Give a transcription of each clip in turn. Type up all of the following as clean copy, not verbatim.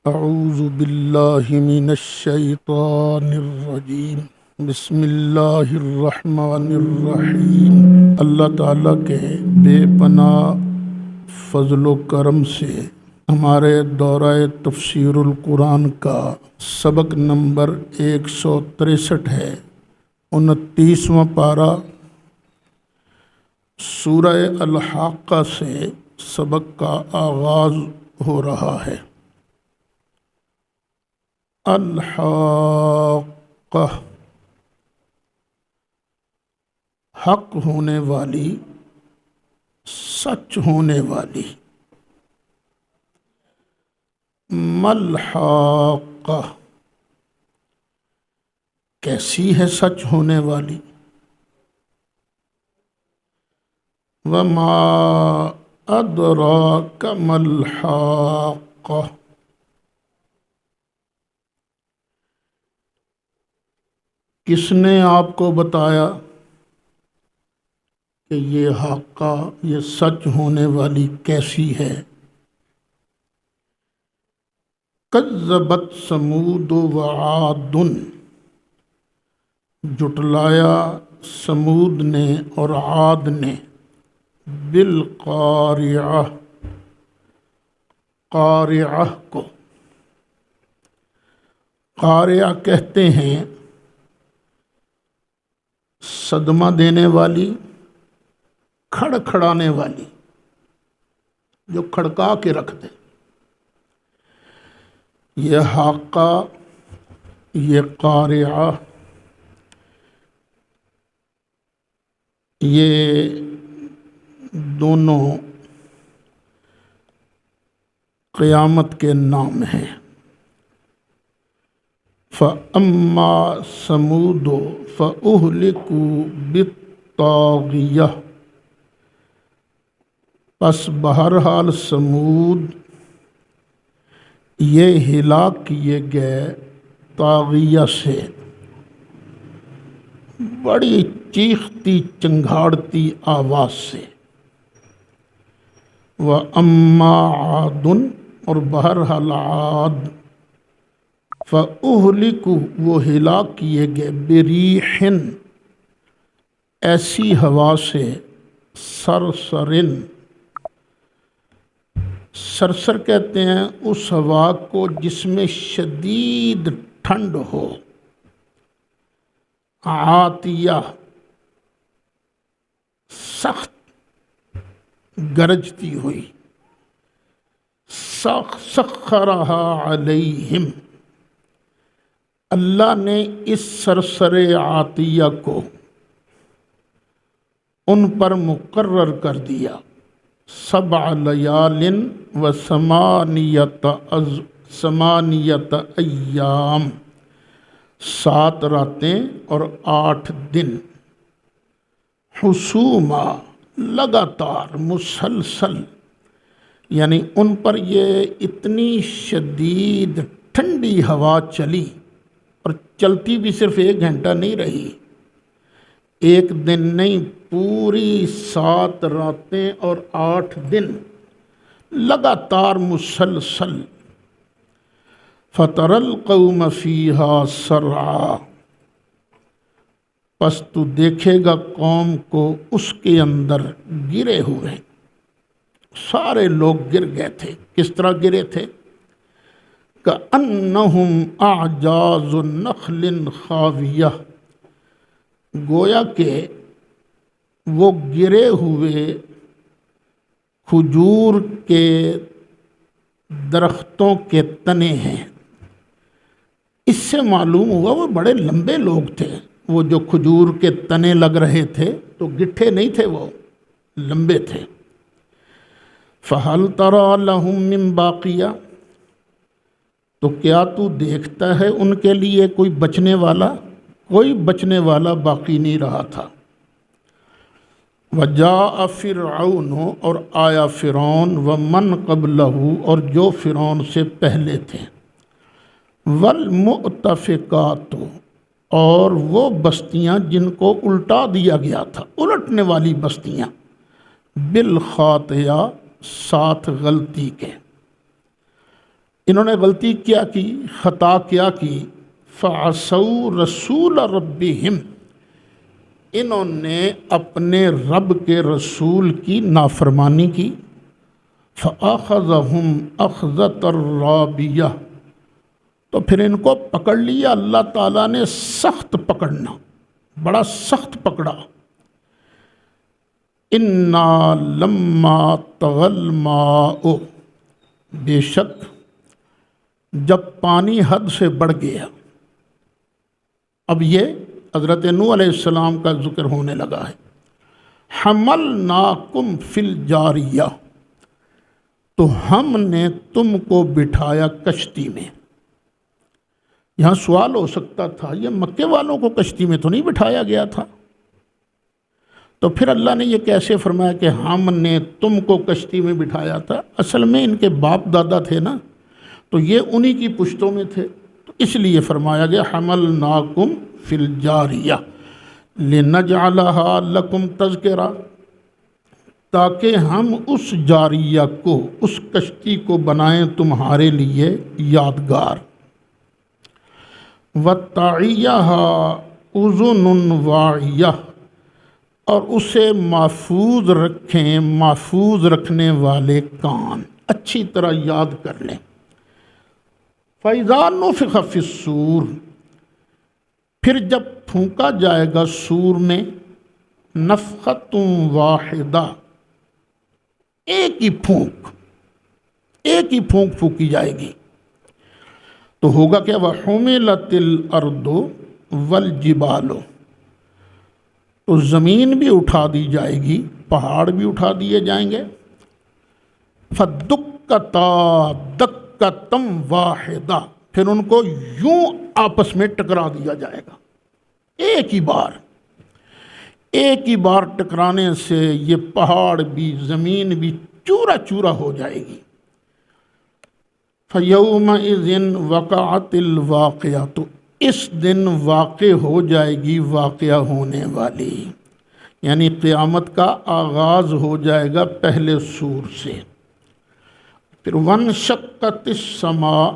اعوذ باللہ من الشیطان الرجیم بسم اللہ الرحمن الرحیم۔ اللہ تعالیٰ کے بے پناہ فضل و کرم سے ہمارے دورہ تفسیر القرآن کا سبق نمبر 163 ہے، 29واں پارہ سورہ الحاقہ سے سبق کا آغاز ہو رہا ہے۔ الحاقہ، حق ہونے والی، سچ ہونے والی۔ ملحاقہ، کیسی ہے سچ ہونے والی؟ وما ادراک ملحاقہ، کس نے آپ کو بتایا کہ یہ حاقہ، یہ سچ ہونے والی کیسی ہے؟ کذبت ثمود وعاد، جٹلایا سمود نے اور عاد نے، بالقارعہ، قارعہ کو۔ قارعہ کہتے ہیں صدمہ دینے والی، کھڑکھڑانے والی، جو کھڑکا کے رکھ دے۔ یہ حاقہ، یہ قارعہ، یہ دونوں قیامت کے نام ہیں۔ فَأَمَّا ثَمُودُ فَأُهْلِكُوا بِالطَّاغِیَةِ، پس بہرحال سمود یہ ہلاک کیے گئے طاغیہ سے، بڑی چیختی چنگھاڑتی آواز سے۔ وَأَمَّا عَادٌ، اور بہرحال عاد، فَأُهْلِكُوا، وہ ہلاک کیے گئے، بِرِیحٍ، ایسی ہوا سے، سرسرن، سرسر کہتے ہیں اس ہوا کو جس میں شدید ٹھنڈ ہو۔ عاتیہ، سخت گرجتی ہوئی۔ سخرہا علیہم، اللہ نے اس سرسر عاتیہ کو ان پر مقرر کر دیا، 7 لیال و 8 ایام، 7 راتیں اور 8 دن، حسوما، لگاتار، مسلسل، یعنی ان پر یہ اتنی شدید ٹھنڈی ہوا چلی، اور چلتی بھی صرف 1 گھنٹہ نہیں رہی، 1 دن نہیں، پوری 7 راتیں اور 8 دن لگاتار مسلسل۔ فَتَرَى الْقَوْمَ فِيهَا صَرْعَىٰ، پس تو دیکھے گا قوم کو اس کے اندر گرے ہوئے، سارے لوگ گر گئے تھے۔ کس طرح گرے تھے؟ كَأَنَّهُمْ أَعْجَازُ نَخْلٍ خَاوِيَةٍ، گویا کہ وہ گرے ہوئے کھجور کے درختوں کے تنے ہیں۔ اس سے معلوم ہوا وہ بڑے لمبے لوگ تھے، وہ جو کھجور کے تنے لگ رہے تھے تو گٹھے نہیں تھے، وہ لمبے تھے۔ فَهَلْ تَرَىٰ لَهُم مِّن بَاقِیَةٍ، تو کیا تو دیکھتا ہے ان کے لیے کوئی بچنے والا؟ کوئی بچنے والا باقی نہیں رہا تھا۔ وَجَاءَ فِرْعَوْنُ، اور آیا فرعون، وَمَنْ قَبْلَهُ، اور جو فرعون سے پہلے تھے، وَالْمُؤْتَفِقَاتُ، اور وہ بستیاں جن کو الٹا دیا گیا تھا، الٹنے والی بستیاں، بالخاطئہ، ساتھ غلطی کے۔ انہوں نے غلطی کیا کی، خطا کیا کی، فعصوا رسول ربہم، انہوں نے اپنے رب کے رسول کی نافرمانی کی، فَأَخَذَهُمْ أَخْذَةً رَّابِيَةً، تو پھر ان کو پکڑ لیا اللہ تعالیٰ نے سخت پکڑنا، بڑا سخت پکڑا۔ اِنَّا لَمَّا طَغَى الْمَاءُ، بے شک جب پانی حد سے بڑھ گیا۔ اب یہ حضرت نوح علیہ السلام کا ذکر ہونے لگا ہے۔ حَمَلْنَاكُمْ فِي الْجَارِيَّةِ، تو ہم نے تم کو بٹھایا کشتی میں۔ یہاں سوال ہو سکتا تھا یہ مکے والوں کو کشتی میں تو نہیں بٹھایا گیا تھا، تو پھر اللہ نے یہ کیسے فرمایا کہ ہم نے تم کو کشتی میں بٹھایا تھا؟ اصل میں ان کے باپ دادا تھے نا، تو یہ انہی کی پشتوں میں تھے، تو اس لیے فرمایا گیا حملناکم فی الجاریہ لنجعلہا لکم تذکرہ، تاکہ ہم اس جاریہ کو، اس کشتی کو بنائیں تمہارے لیے یادگار۔ وَتَعِيَهَا أُذُنٌ وَاعِيَةٌ، اور اسے محفوظ رکھیں، محفوظ رکھنے والے کان، اچھی طرح یاد کر لیں۔ فَإِذَا نُفِخَ فِي الصُّورِ، پھر جب پھونکا جائے گا سور میں، نفخۃ واحدہ، ایک ہی پھونک پھونکی جائے گی، تو ہوگا کیا؟ وَحُمِلَتِ الْأَرْضُ وَالْجِبَالُ، تو زمین بھی اٹھا دی جائے گی، پہاڑ بھی اٹھا دیے جائیں گے۔ فَدُّكَّتَا دَكَّةً وَاحِدَةً، پھر ان کو یوں آپس میں ٹکرا دیا جائے گا، ایک ہی بار ٹکرانے سے یہ پہاڑ بھی زمین بھی چورا چورا ہو جائے گی۔ فَيَوْمَئِذٍ وَقَعَتِ الْوَاقِعَةُ، تو اس دن واقع ہو جائے گی واقعہ ہونے والی، یعنی قیامت کا آغاز ہو جائے گا پہلے سور سے۔ پھر وَانشَقَّتِ السَّمَاءُ،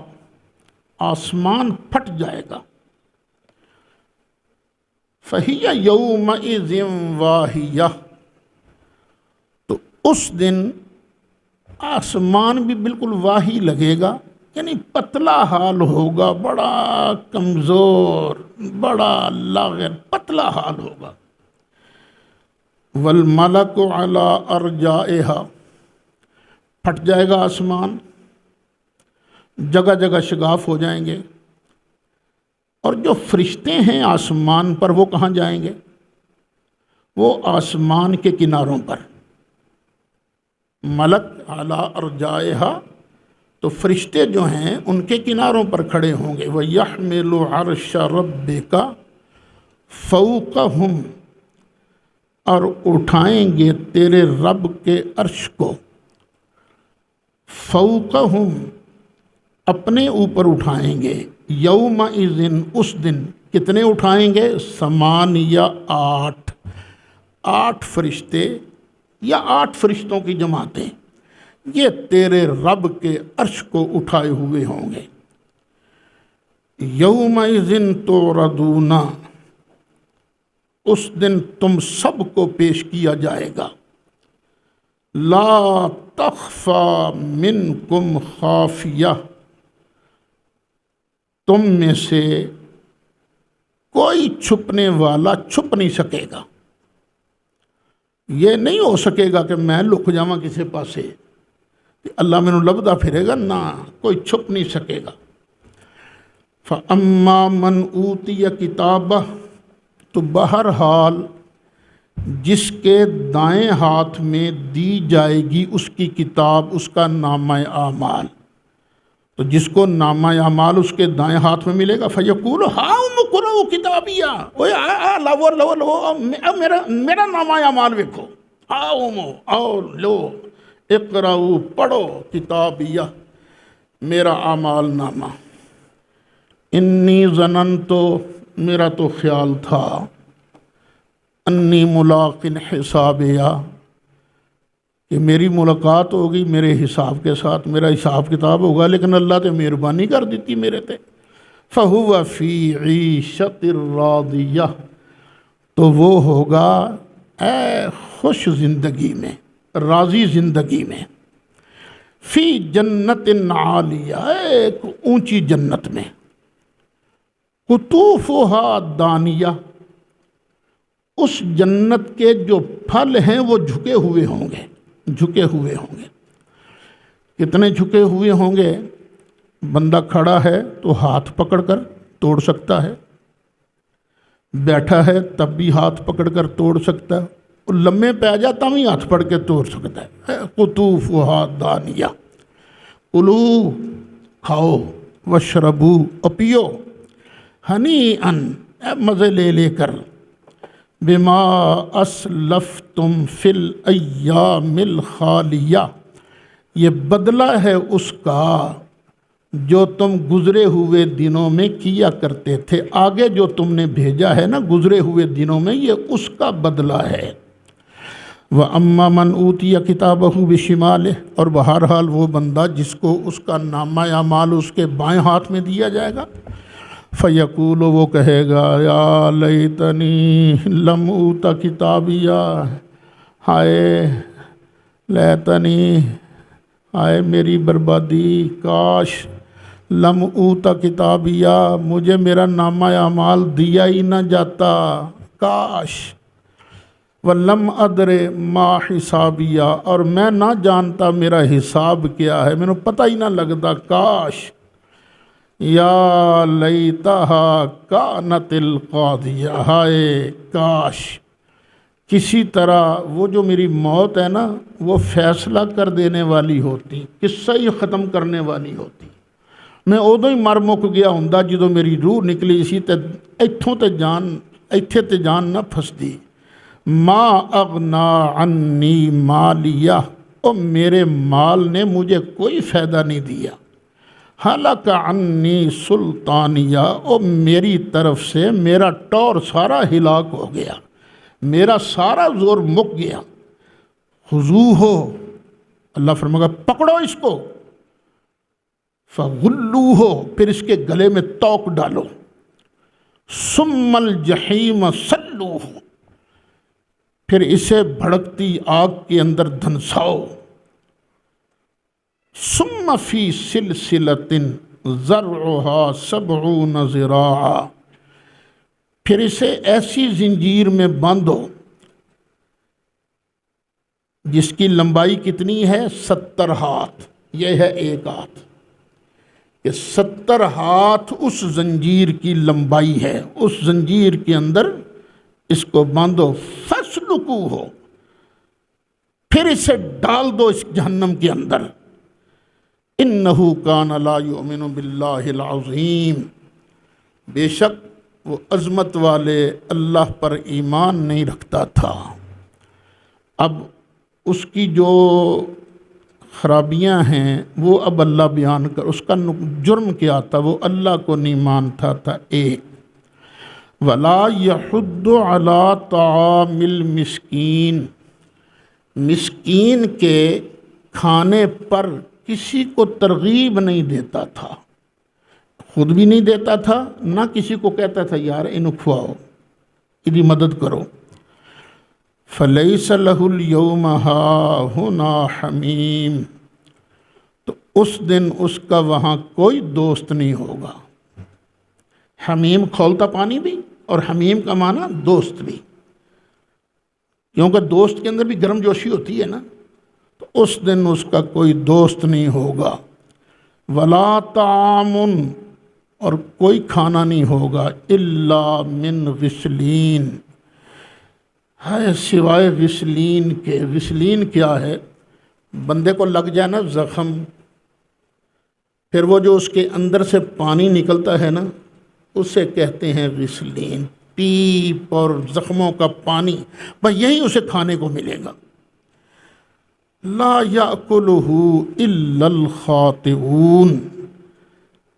آسمان پھٹ جائے گا۔ فَهِيَ يَوْمَئِذٍ وَاهِيَةٌ، تو اس دن آسمان بھی بالکل واہی لگے گا، یعنی پتلا حال ہوگا، بڑا کمزور، بڑا لاغر، پتلا حال ہوگا۔ وَالْمَلَكُ عَلَىٰ أَرْجَائِهَا، پھٹ جائے گا آسمان، جگہ جگہ شگاف ہو جائیں گے، اور جو فرشتے ہیں آسمان پر وہ کہاں جائیں گے؟ وہ آسمان کے کناروں پر۔ ملک علی ارجائها، تو فرشتے جو ہیں ان کے کناروں پر کھڑے ہوں گے۔ وَيَحْمِلُ عَرْشَ رَبِّكَ فَوْقَهُمْ، اور اٹھائیں گے تیرے رب کے عرش کو، فَوْقَهُمْ، اپنے اوپر اٹھائیں گے، یومئذ، اس دن، کتنے اٹھائیں گے؟ 8، 8 فرشتے یا 8 فرشتوں کی جماعتیں، یہ تیرے رب کے عرش کو اٹھائے ہوئے ہوں گے۔ یومئذ تعرضون، اس دن تم سب کو پیش کیا جائے گا۔ لا تخفی منکم خافیہ، تم میں سے کوئی چھپنے والا چھپ نہیں سکے گا۔ یہ نہیں ہو سکے گا کہ میں لک جاواں کسی پاسے، اللہ مینوں لبدا پھرے گا، نہ، کوئی چھپ نہیں سکے گا۔ فَأَمَّا مَنْ أُوتِيَ كِتَابَهُ، تو بہرحال جس کے دائیں ہاتھ میں دی جائے گی اس کی کتاب، اس کا نامہ اعمال، تو جس کو نامہ اعمال اس کے دائیں ہاتھ میں ملے گا، فَيَقُولُ هَاؤمُ اقْرَءُوا کتابیہ، لو میرا نامہ اعمال دیکھو، آؤ لو، اقرأوا، پڑھو، کتابیہ، میرا اعمال نامہ، انی ظننت، میرا تو خیال تھا، انی ملاق حسابیہ، کہ میری ملاقات ہوگی میرے حساب کے ساتھ، میرا حساب کتاب ہوگا، لیکن اللہ تے مہربانی کر دیتی میرے تے۔ فَهُوَ فِي عِيشَةٍ رَاضِيَةٍ، تو وہ ہوگا اے خوش زندگی میں، راضی زندگی میں، فی جنت عالیہ، ایک اونچی جنت میں، قطوفہا دانیہ، اس جنت کے جو پھل ہیں وہ جھکے ہوئے ہوں گے، جھکے ہوئے ہوں گے۔ کتنے جھکے ہوئے ہوں گے؟ بندہ کھڑا ہے تو ہاتھ پکڑ کر توڑ سکتا ہے، بیٹھا ہے تب بھی ہاتھ پکڑ کر توڑ سکتا ہے، اور لمحے پہ آ جاتا بھی ہاتھ پکڑ کے توڑ سکتا ہے۔ قطوفہا دانیہ، کلو کھاؤ، واشربو اور پیو، ہنیئن مزے لے لے کر، بما اسلفتم فی الایام الخالیہ، یہ بدلہ ہے اس کا جو تم گزرے ہوئے دنوں میں کیا کرتے تھے۔ آگے جو تم نے بھیجا ہے نا گزرے ہوئے دنوں میں، یہ اس کا بدلہ ہے۔ وَأَمَّا مَنْ أُوتِيَ كِتَابَهُ بِشِمَالِهِ، اور بہرحال وہ بندہ جس کو اس کا نامہ اعمال اس کے بائیں ہاتھ میں دیا جائے گا، فَيَقُولُ، وہ کہے گا، یا لیتنی لم اوت کتابیہ، ہائے لیتنی، ہائے میری بربادی، کاش لم اوت کتابیہ، مجھے میرا نامہ اعمال دیا ہی نہ جاتا، کاش، وَلَمْ أَدْرِ مَا حِسَابِيَّ، اور میں نہ جانتا میرا حساب کیا ہے، میرے پتہ ہی نہ لگتا، کاش، یا لیتہا کانت القاضیہ، ہائے کاش کسی طرح وہ جو میری موت ہے نا وہ فیصلہ کر دینے والی ہوتی، قصہ ہی ختم کرنے والی ہوتی، میں ادو ہی مر مک گیا ہوں جدو میری روح نکلی سی، تے ایتھوں تے جان، ایتھے تے جان نہ پھسدی۔ ما اغنا عنی مالیہ، او میرے مال نے مجھے کوئی فائدہ نہیں دیا، ہلک عنی سلطانیہ، او میری طرف سے میرا ٹور سارا ہلاک ہو گیا، میرا سارا زور مک گیا۔ خذوہ، اللہ فرمائے گا پکڑو اس کو، فغلوہ، پھر اس کے گلے میں توق ڈالو، ثم الجحیم صلوہ، پھر اسے بھڑکتی آگ کے اندر دھنساؤ، ثم فی سلسلۃ ذرعها 70 ذراعا، پھر اسے ایسی زنجیر میں باندھو جس کی لمبائی کتنی ہے؟ 70 ہاتھ، یہ ہے ایک ہاتھ، کہ 70 ہاتھ اس زنجیر کی لمبائی ہے، اس زنجیر کے اندر اس کو باندھو، فَاسْلُكُوهُ، پھر اسے ڈال دو اس جہنم کے اندر، اِنَّهُ كَانَ لَا يُؤْمِنُ بِاللَّهِ الْعَظِيمِ، بے شک وہ عظمت والے اللہ پر ایمان نہیں رکھتا تھا۔ اب اس کی جو خرابیاں ہیں وہ اب اللہ بیان کر، اس کا جرم کیا تھا، وہ اللہ کو نہیں مانتا تھا، ایک وَلَا يَحُضُّ عَلَىٰ طَعَامِ الْمِسْكِينِ، مسکین کے کھانے پر کسی کو ترغیب نہیں دیتا تھا، خود بھی نہیں دیتا تھا، نہ کسی کو کہتا تھا یار انہوں کھواؤ، ادھی مدد کرو۔ فَلَيْسَ لَهُ الْيَوْمَ هَاهُنَا حَمِيمٌ، تو اس دن اس کا وہاں کوئی دوست نہیں ہوگا۔ حمیم کھولتا پانی بھی، اور حمیم کا معنی دوست بھی، کیونکہ دوست کے اندر بھی گرم جوشی ہوتی ہے نا، تو اس دن اس کا کوئی دوست نہیں ہوگا۔ وَلَا طَعَامٌ، اور کوئی کھانا نہیں ہوگا، اِلَّا مِنْ غِسْلِينَ، ہے سوائے غسلین کے۔ غسلین کیا ہے؟ بندے کو لگ جائے نا زخم، پھر وہ جو اس کے اندر سے پانی نکلتا ہے نا اسے کہتے ہیں غسلین، پیپ اور زخموں کا پانی، بس یہی اسے کھانے کو ملے گا۔ لا یأکلہ الا الخاطئون،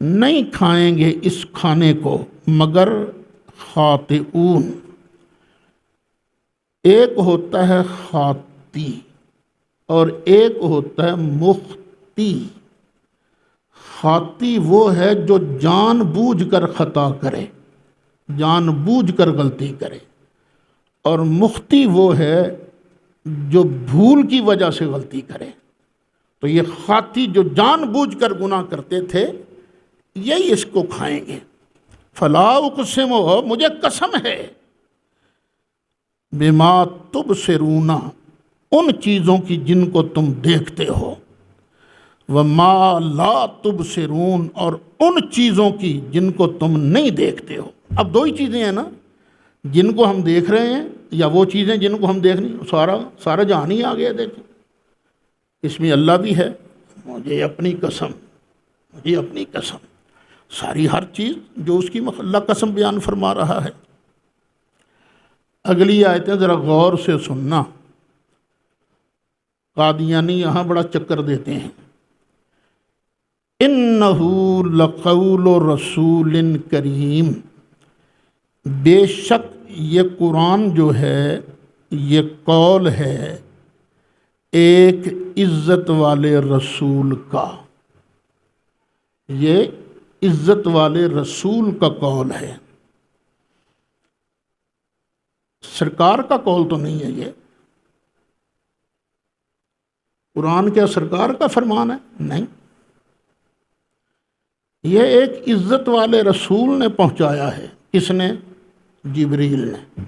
نہیں کھائیں گے اس کھانے کو مگر خاطئون۔ ایک ہوتا ہے خاطی اور ایک ہوتا ہے مختی۔ خاطی وہ ہے جو جان بوجھ کر خطا کرے، جان بوجھ کر غلطی کرے، اور مختی وہ ہے جو بھول کی وجہ سے غلطی کرے۔ تو یہ خاطی جو جان بوجھ کر گناہ کرتے تھے یہی اس کو کھائیں گے۔ فلا اقسم، مجھے قسم ہے، بما تبصرون، ان چیزوں کی جن کو تم دیکھتے ہو، وما لا تبصرون، اور ان چیزوں کی جن کو تم نہیں دیکھتے ہو۔ اب دو ہی چیزیں ہیں نا، جن کو ہم دیکھ رہے ہیں یا وہ چیزیں جن کو ہم دیکھ نہیں، سارا جہان ہی آ گیا دیکھیں۔ اس میں اللہ بھی ہے، مجھے اپنی قسم، مجھے اپنی قسم، ساری ہر چیز جو اس کی اللہ قسم بیان فرما رہا ہے۔ اگلی آیتیں ذرا غور سے سننا، قادیانی یہاں بڑا چکر دیتے ہیں۔ اِنَّهُ لَقَوْلُ رَسُولٍ کریم، بے شک یہ قرآن جو ہے یہ قول ہے ایک عزت والے رسول کا، یہ عزت والے رسول کا قول ہے، سرکار کا قول تو نہیں ہے۔ یہ قرآن کیا سرکار کا فرمان ہے؟ نہیں، یہ ایک عزت والے رسول نے پہنچایا ہے۔ کس نے؟ جبریل نے۔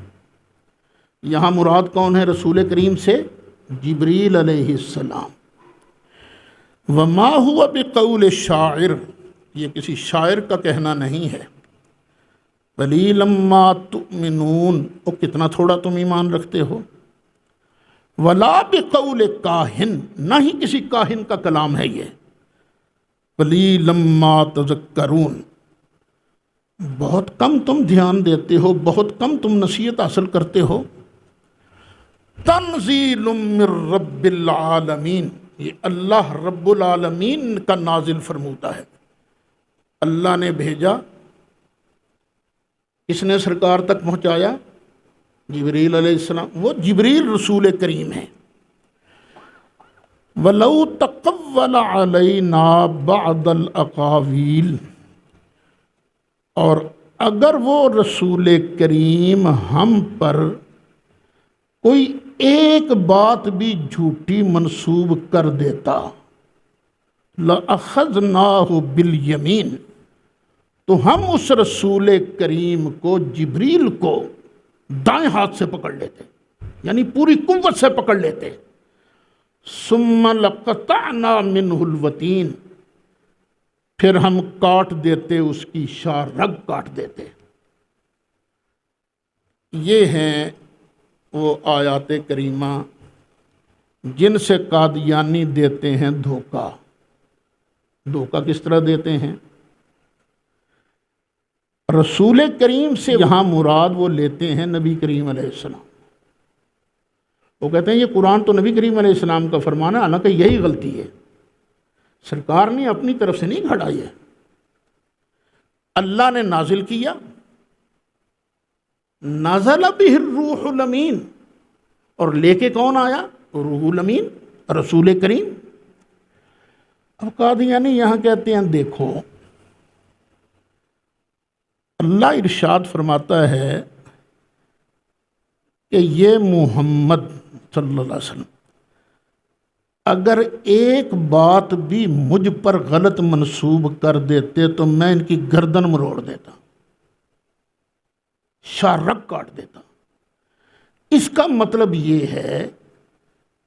یہاں مراد کون ہے رسول کریم سے؟ جبریل علیہ السلام۔ وما هو بقول شاعر، یہ کسی شاعر کا کہنا نہیں ہے۔ قلیلا ما تؤمنون، او کتنا تھوڑا تم ایمان رکھتے ہو۔ ولا بقول کاہن، نہ ہی کسی کاہن کا کلام ہے یہ۔ قلیلا ما تذکرون، بہت کم تم دھیان دیتے ہو، بہت کم تم نصیحت حاصل کرتے ہو۔ تنزیل من رب العالمین، یہ اللہ رب العالمین کا نازل فرموتا ہے۔ اللہ نے بھیجا، کس نے سرکار تک پہنچایا؟ جبریل علیہ السلام، وہ جبریل رسول کریم ہے۔ وَلَوْ تَقَوَّلَ عَلَيْنَا بَعْضَ الْأَقَاوِيلِ، اور اگر وہ رسول کریم ہم پر کوئی ایک بات بھی جھوٹی منسوب کر دیتا، لَأَخَذْنَاهُ بِالْيَمِينِ، تو ہم اس رسول کریم کو، جبریل کو دائیں ہاتھ سے پکڑ لیتے، یعنی پوری قوت سے پکڑ لیتے۔ ثُمَّ لَقَطَعْنَا مِنْهُ الْوَتِينَ، پھر ہم کاٹ دیتے اس کی شاہ رگ کاٹ دیتے۔ یہ ہیں وہ آیات کریمہ جن سے قادیانی دیتے ہیں دھوکہ۔ دھوکہ کس طرح دیتے ہیں؟ رسول کریم سے یہاں مراد وہ لیتے ہیں نبی کریم علیہ السلام۔ وہ کہتے ہیں یہ قرآن تو نبی کریم علیہ السلام کا فرمان ہے، حالانکہ یہی غلطی ہے، سرکار نے اپنی طرف سے نہیں گھڑا، یہ اللہ نے نازل کیا۔ نزل بہ الروح الامین، اور لے کے کون آیا؟ روح الامین، رسول کریم۔ اب قادیانی یہاں کہتے ہیں دیکھو، اللہ ارشاد فرماتا ہے کہ یہ محمد صلی اللہ علیہ وسلم اگر ایک بات بھی مجھ پر غلط منسوب کر دیتے تو میں ان کی گردن مروڑ دیتا، شاہ رگ کاٹ دیتا۔ اس کا مطلب یہ ہے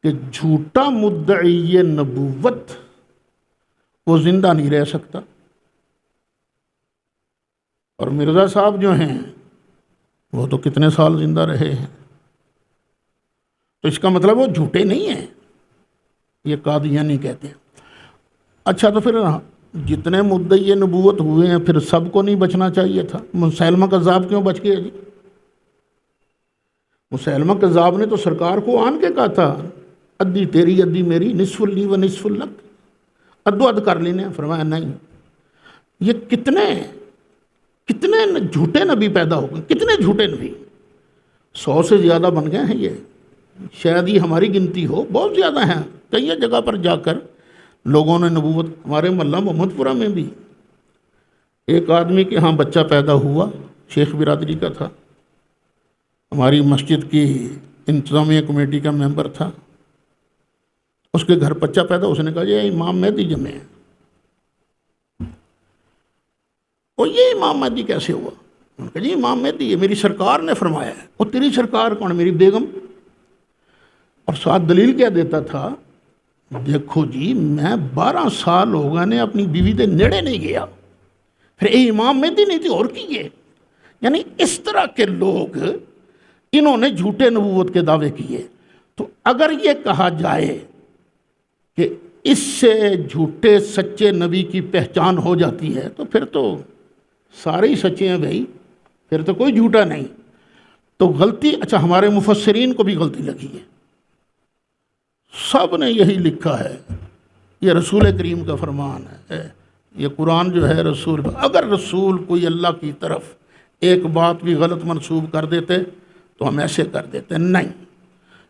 کہ جھوٹا مدعی نبوت وہ زندہ نہیں رہ سکتا، اور مرزا صاحب جو ہیں وہ تو کتنے سال زندہ رہے ہیں، تو اس کا مطلب وہ جھوٹے نہیں ہیں، یہ قادیانی کہتے ہیں۔ اچھا تو پھر جتنے مدعی نبوت ہوئے ہیں پھر سب کو نہیں بچنا چاہیے تھا؟ مسیلمہ کذاب کیوں بچ گیا جی؟ مسیلمہ کذاب نے تو سرکار کو آن کے کہا تھا ادی تیری ادی میری، نصف لی و نصف لک، ادو اد کر لینے، فرمایا نہیں۔ یہ کتنے جھوٹے نبی پیدا ہو گئے، کتنے جھوٹے نبی، 100 سے زیادہ بن گئے ہیں یہ۔ شاید ہی ہماری گنتی ہو، بہت زیادہ ہیں، کئی جگہ پر جا کر لوگوں نے نبوت، ہمارے محلہ محمد پورہ میں بھی ایک آدمی کے ہاں بچہ پیدا ہوا، شیخ برادری کا تھا، ہماری مسجد کی انتظامیہ کمیٹی کا ممبر تھا، اس کے گھر بچہ پیدا، اس نے کہا یہ امام مہدی جمع ہے۔ اور یہ امام مہدی کیسے ہوا؟ انہوں نے کہا جی امام مہدی ہے، میری سرکار نے فرمایا ہے۔ اور تیری سرکار کون؟ میری بیگم۔ اور ساتھ دلیل کیا دیتا تھا، دیکھو جی میں 12 سال ہو گئے نے اپنی بیوی دے نیڑے نہیں گیا، پھر اے امام مہدی نہیں تھی اور کی یہ؟ یعنی اس طرح کے لوگ انہوں نے جھوٹے نبوت کے دعوے کیے۔ تو اگر یہ کہا جائے کہ اس سے جھوٹے سچے نبی کی پہچان ہو جاتی ہے تو پھر تو سارے ہی سچے ہیں بھائی، پھر تو کوئی جھوٹا نہیں۔ تو غلطی، اچھا ہمارے مفسرین کو بھی غلطی لگی ہے، سب نے یہی لکھا ہے یہ رسول کریم کا فرمان ہے، یہ قرآن جو ہے رسول، اگر رسول کوئی اللہ کی طرف ایک بات بھی غلط منسوب کر دیتے تو ہم ایسے کر دیتے، نہیں،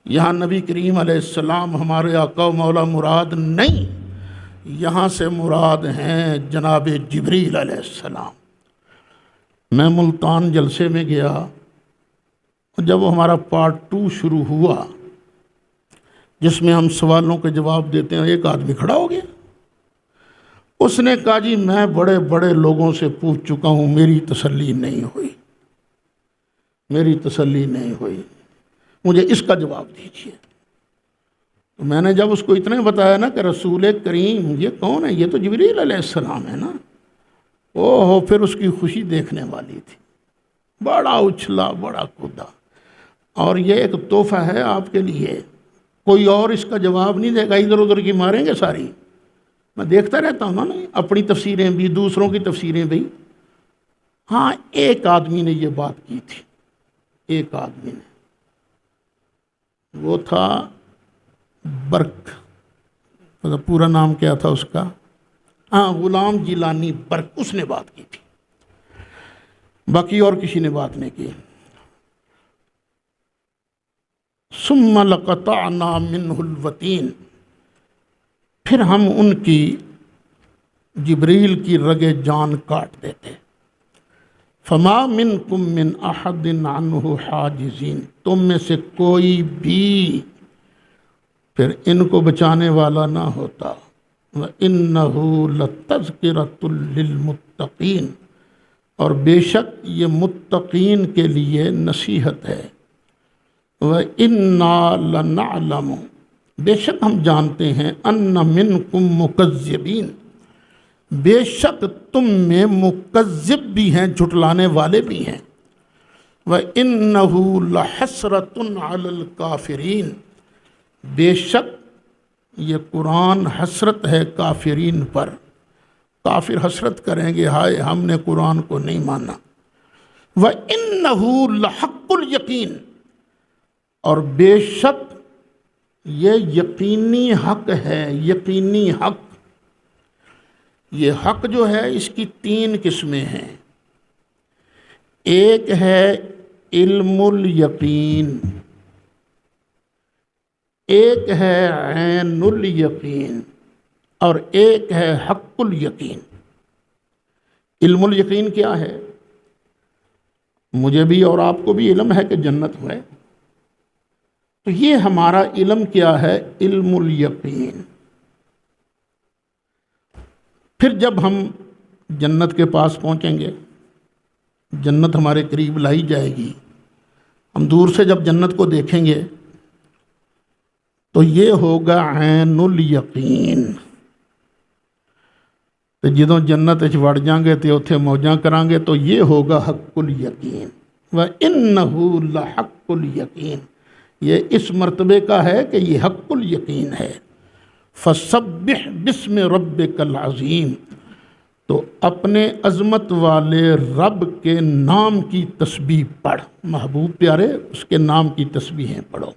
یہاں نبی کریم علیہ السلام ہمارے آقا و مولا مراد نہیں، یہاں سے مراد ہیں جناب جبریل علیہ السلام۔ میں ملتان جلسے میں گیا، جب ہمارا پارٹ 2 شروع ہوا جس میں ہم سوالوں کے جواب دیتے ہیں، ایک آدمی کھڑا ہو گیا، اس نے کہا جی میں بڑے بڑے لوگوں سے پوچھ چکا ہوں، میری تسلی نہیں ہوئی، میری تسلی نہیں ہوئی، مجھے اس کا جواب دیجیے۔ تو میں نے جب اس کو اتنے بتایا نا کہ رسول کریم یہ کون ہے، یہ تو جبریل علیہ السلام ہے نا، اوہ پھر اس کی خوشی دیکھنے والی تھی، بڑا اچھلا، بڑا کودا۔ اور یہ ایک تحفہ ہے آپ کے لیے، کوئی اور اس کا جواب نہیں دے گا، ادھر ادھر کی ماریں گے ساری۔ میں دیکھتا رہتا ہوں نا اپنی تفسیریں بھی، دوسروں کی تفسیریں بھی۔ ہاں ایک آدمی نے یہ بات کی تھی، ایک آدمی نے، وہ تھا برق، مطلب پورا نام کیا تھا اس کا، ہاں غلام جیلانی برق، اس نے بات کی تھی، باقی اور کسی نے بات نہیں کی۔ ثم لقطعنا منہ الوتین، پھر ہم ان کی جبریل کی رگ جان کاٹ دیتے۔ فما منکم من احد عنہ حاجزین، تم میں سے کوئی بھی پھر ان کو بچانے والا نہ ہوتا۔ وَإِنَّهُ لَتَذْكِرَةٌ لِّلْمُتَّقِينَ، اور بے شک یہ متقین کے لیے نصیحت ہے۔ وَإِنَّا لَنَعْلَمُ، بے شک ہم جانتے ہیں، أَنَّ مِنْكُمْ مُكَذِّبِينَ، بے شک تم میں مکذب بھی ہیں، جھٹلانے والے بھی ہیں۔ وَإِنَّهُ لَحَسْرَةٌ عَلَى الْكَافِرِينَ، بے شک یہ قرآن حسرت ہے کافرین پر، کافر حسرت کریں گے ہائے ہم نے قرآن کو نہیں مانا۔ وَإِنَّهُ لَحَقُّ الْيَقِينَ، اور بے شک یہ یقینی حق ہے، یقینی حق۔ یہ حق جو ہے اس کی 3 قسمیں ہیں، ایک ہے علم الیقین، ایک ہے عین الیقین، اور ایک ہے حق الیقین۔ علم الیقین کیا ہے؟ مجھے بھی اور آپ کو بھی علم ہے کہ جنت ہے، تو یہ ہمارا علم کیا ہے؟ علم الیقین۔ پھر جب ہم جنت کے پاس پہنچیں گے، جنت ہمارے قریب لائی جائے گی، ہم دور سے جب جنت کو دیکھیں گے تو یہ ہوگا عین الیقین۔ تو جدوں جنت وڑ جائیں گے تو اتھے موجاں کریں گے تو یہ ہوگا حق الیقین۔ وَإِنَّهُ لَحَقُّ الْيَقِينَ، یہ اس مرتبے کا ہے کہ یہ حق الیقین ہے۔ فَسَبِّحْ بِاسْمِ رَبِّكَ الْعَظِيمِ، تو اپنے عظمت والے رب کے نام کی تسبیح پڑھ، محبوب پیارے اس کے نام کی تسبیحیں پڑھو۔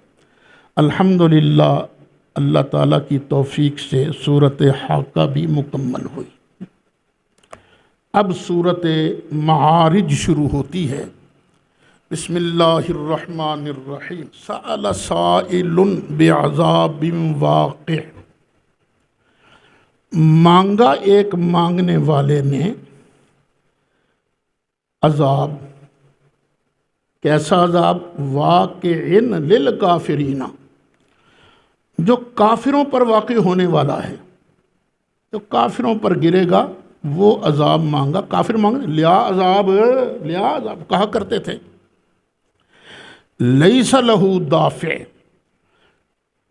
الحمدللہ، اللہ تعالیٰ کی توفیق سے سورۃ حاقہ بھی مکمل ہوئی۔ اب سورۃ معارج شروع ہوتی ہے۔ بسم اللہ الرحمن الرحیم۔ سأل سائل بعذاب واقع، مانگا ایک مانگنے والے نے عذاب۔ کیسا عذاب؟ واقع للکافرین، جو کافروں پر واقع ہونے والا ہے، جو کافروں پر گرے گا وہ عذاب مانگا۔ کافر مانگ لیا عذاب، لیا عذاب کہا کرتے تھے۔ لیس لہ دافع،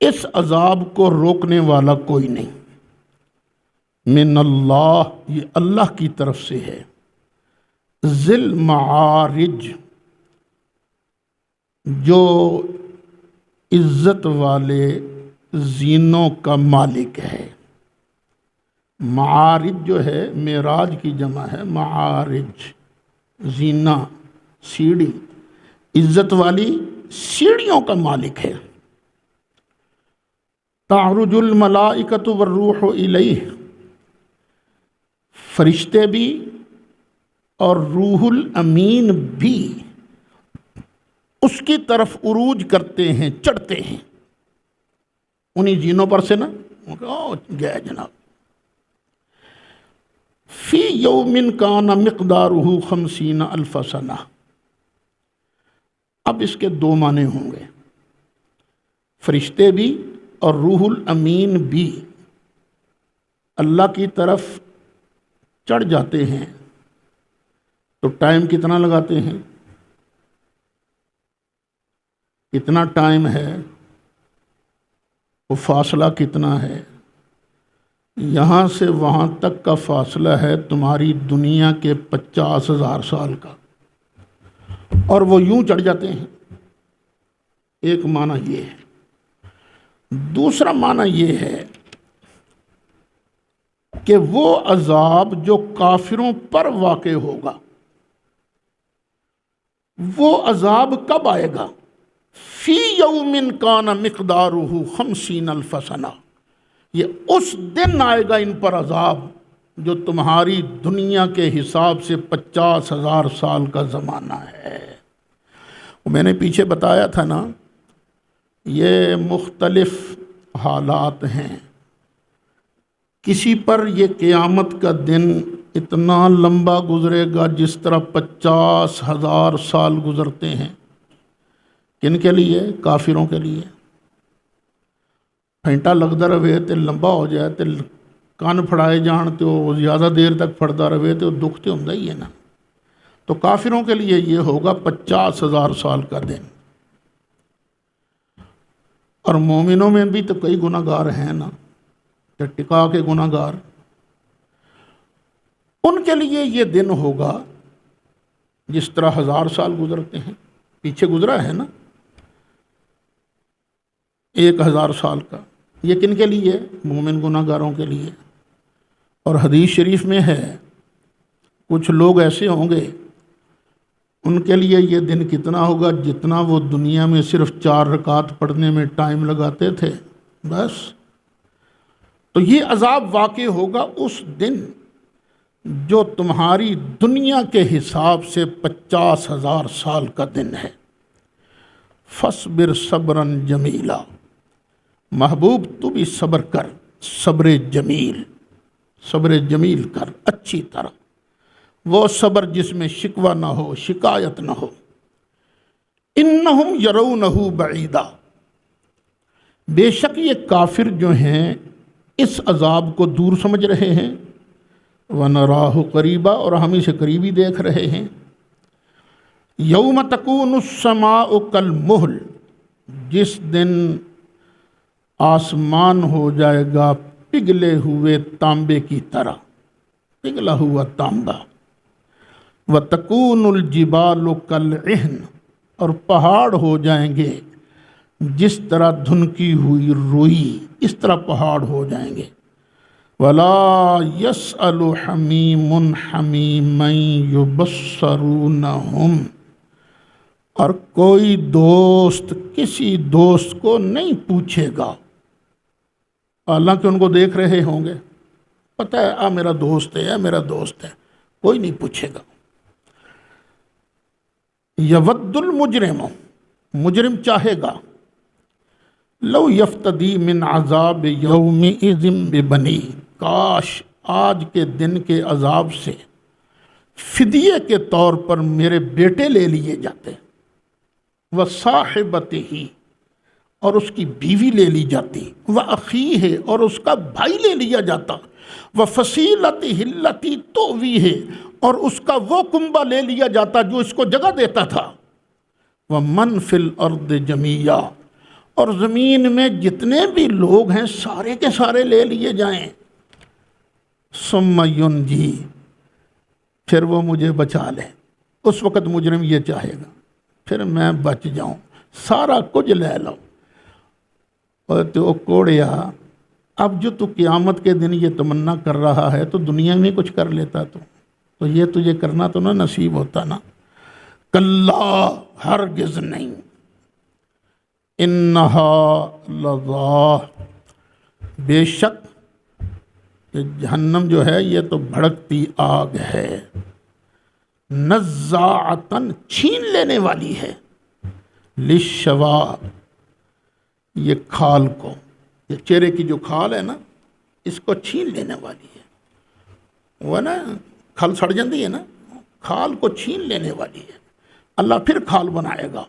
اس عذاب کو روکنے والا کوئی نہیں۔ من اللہ، یہ اللہ کی طرف سے ہے۔ ذل معارج، جو عزت والے زینوں کا مالک ہے۔ معارج جو ہے معراج کی جمع ہے، معارج زینہ، سیڑھی، عزت والی سیڑھیوں کا مالک ہے۔ تعرج الملائکۃ والروح الیہ، فرشتے بھی اور روح الامین بھی اس کی طرف عروج کرتے ہیں، چڑھتے ہیں انہی زینوں پر سے نا، گئے جناب۔ فی یوم کان مقدارہ 50,000 سنہ، اب اس کے دو معنی ہوں گے۔ فرشتے بھی اور روح الامین بھی اللہ کی طرف چڑھ جاتے ہیں تو ٹائم کتنا لگاتے ہیں؟ کتنا ٹائم ہے؟ وہ فاصلہ کتنا ہے؟ یہاں سے وہاں تک کا فاصلہ ہے تمہاری دنیا کے 50,000 سال کا، اور وہ یوں چڑھ جاتے ہیں۔ ایک معنی یہ ہے۔ دوسرا معنی یہ ہے کہ وہ عذاب جو کافروں پر واقع ہوگا، وہ عذاب کب آئے گا؟ فی یوم کان مقدارہ 50,000 سنہ، یہ اس دن آئے گا ان پر عذاب جو تمہاری دنیا کے حساب سے 50,000 سال کا زمانہ ہے۔ میں نے پیچھے بتایا تھا نا، یہ مختلف حالات ہیں۔ کسی پر یہ قیامت کا دن اتنا لمبا گزرے گا جس طرح 50,000 سال گزرتے ہیں۔ کن کے لیے؟ کافروں کے لیے۔ گھنٹہ لگتا رہے تو لمبا ہو جائے تو کان پھڑائے جان تو زیادہ دیر تک پھڑتا رہے تو دکھ تو ہوتا ہی ہے نا۔ تو کافروں کے لیے یہ ہوگا 50,000 سال کا دن، اور مومنوں میں بھی تو کئی گناہ گار ہیں نا، ٹکا کے گناہ گار، ان کے لیے یہ دن ہوگا جس طرح 1000 سال گزرتے ہیں۔ پیچھے گزرا ہے نا 1000 سال کا۔ یہ کن کے لیے؟ مومن گناہ گاروں کے لیے۔ اور حدیث شریف میں ہے کچھ لوگ ایسے ہوں گے ان کے لیے یہ دن کتنا ہوگا جتنا وہ دنیا میں صرف 4 رکعت پڑھنے میں ٹائم لگاتے تھے، بس۔ تو یہ عذاب واقع ہوگا اس دن جو تمہاری دنیا کے حساب سے 50,000 سال کا دن ہے۔ فَاصْبِرْ صَبْرًا جَمِيلًا، محبوب تو بھی صبر کر، صبر جمیل، صبر جمیل کر اچھی طرح، وہ صبر جس میں شکوہ نہ ہو، شکایت نہ ہو۔ اِنَّهُمْ يَرَوْنَهُ بَعِيدًا، بے شک یہ کافر جو ہیں اس عذاب کو دور سمجھ رہے ہیں، وَنَرَاهُ قَرِيبًا، اور ہم اسے قریبی دیکھ رہے ہیں۔ يَوْمَ تَكُونُ السَّمَاءُ كَالْمُهْلِ، جس دن آسمان ہو جائے گا پگھلے ہوئے تانبے کی طرح، پگھلا ہوا تانبا۔ وَتَكُونُ الْجِبَالُ كَالْعِهْنِ، اور پہاڑ ہو جائیں گے جس طرح دھنکی ہوئی روئی، اس طرح پہاڑ ہو جائیں گے۔ وَلَا يَسْأَلُ حَمِيمٌ حَمِيمًا يُبَصَّرُونَهُمْ، اور کوئی دوست کسی دوست کو نہیں پوچھے گا، حالانکہ ان کو دیکھ رہے ہوں گے، پتہ ہے میرا دوست ہے، میرا دوست ہے، کوئی نہیں پوچھے گا۔ یود المجرم، مجرم چاہے گا، لو یفتدی من عذاب یومئذ ببنی، کاش آج کے دن کے عذاب سے فدیے کے طور پر میرے بیٹے لے لیے جاتے، وصاحبتہ، اور اس کی بیوی لے لی جاتی، وأخیہ، اور اس کا بھائی لے لیا جاتا، وفصیلتہ التی تؤویہ، اور اس کا وہ کنبہ لے لیا جاتا جو اس کو جگہ دیتا تھا، ومن فی الارض جمیعا، اور زمین میں جتنے بھی لوگ ہیں سارے کے سارے لے لیے جائیں، ثم ینجی، پھر وہ مجھے بچا لے۔ اس وقت مجرم یہ چاہے گا پھر میں بچ جاؤں، سارا کچھ لے لو۔ اور تو کوڑیا، اب جو تو قیامت کے دن یہ تمنا کر رہا ہے تو دنیا میں کچھ کر لیتا تو یہ تجھے کرنا تو نہ نصیب ہوتا نا۔ کلا، ہرگز نہیں، انہا لظا، بے شک کہ جہنم جو ہے یہ تو بھڑکتی آگ ہے، نزاعتن، چھین لینے والی ہے، للشوا، یہ کھال کو، یہ چہرے کی جو کھال ہے نا اس کو چھین لینے والی ہے، وہ نا کھال سڑ جاتی ہے نا، کھال کو چھین لینے والی ہے۔ اللہ پھر کھال بنائے گا،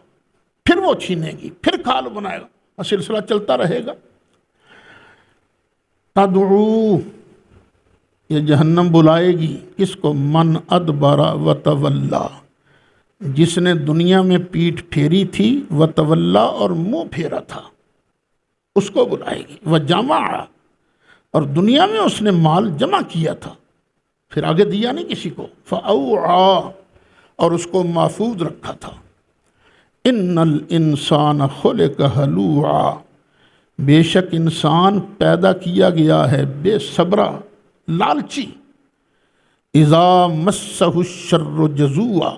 پھر وہ چھینے گی، پھر کھال بنائے گا، اور سلسلہ چلتا رہے گا۔ تدعو، یہ جہنم بلائے گی کس کو؟ من ادبر وتولا، جس نے دنیا میں پیٹھ پھیری تھی، وتولا، اور منہ پھیرا تھا، اس کو بلائے گی۔ وجمع، اور دنیا میں اس نے مال جمع کیا تھا پھر آگے دیا نہیں کسی کو، فاوعى، اور اس کو محفوظ رکھا تھا۔ ان الانسان خلق ہلوعا، بے شک انسان پیدا کیا گیا ہے بے صبرا، لالچی۔ اذا مسہ الشر جزوعا،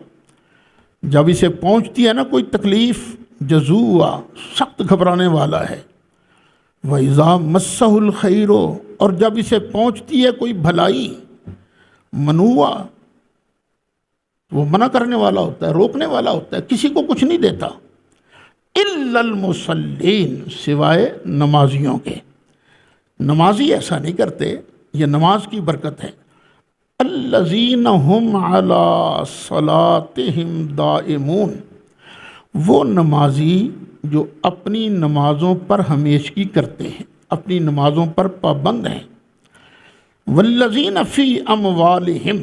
جب اسے پہنچتی ہے نا کوئی تکلیف، جزوعا، سخت گھبرانے والا ہے۔ وَإِذَا مَسَّهُ الْخَيْرُ، اور جب اسے پہنچتی ہے کوئی بھلائی، منوع، وہ منع کرنے والا ہوتا ہے، روکنے والا ہوتا ہے، کسی کو کچھ نہیں دیتا۔ إِلَّا الْمُصَلِّينَ، سوائے نمازیوں کے، نمازی ایسا نہیں کرتے، یہ نماز کی برکت ہے۔ الَّذِينَ هُمْ عَلَىٰ صَلَاتِهِمْ دَائِمُونَ، وہ نمازی جو اپنی نمازوں پر ہمیشگی کرتے ہیں، اپنی نمازوں پر پابند ہیں۔ والذین فی اموالہم،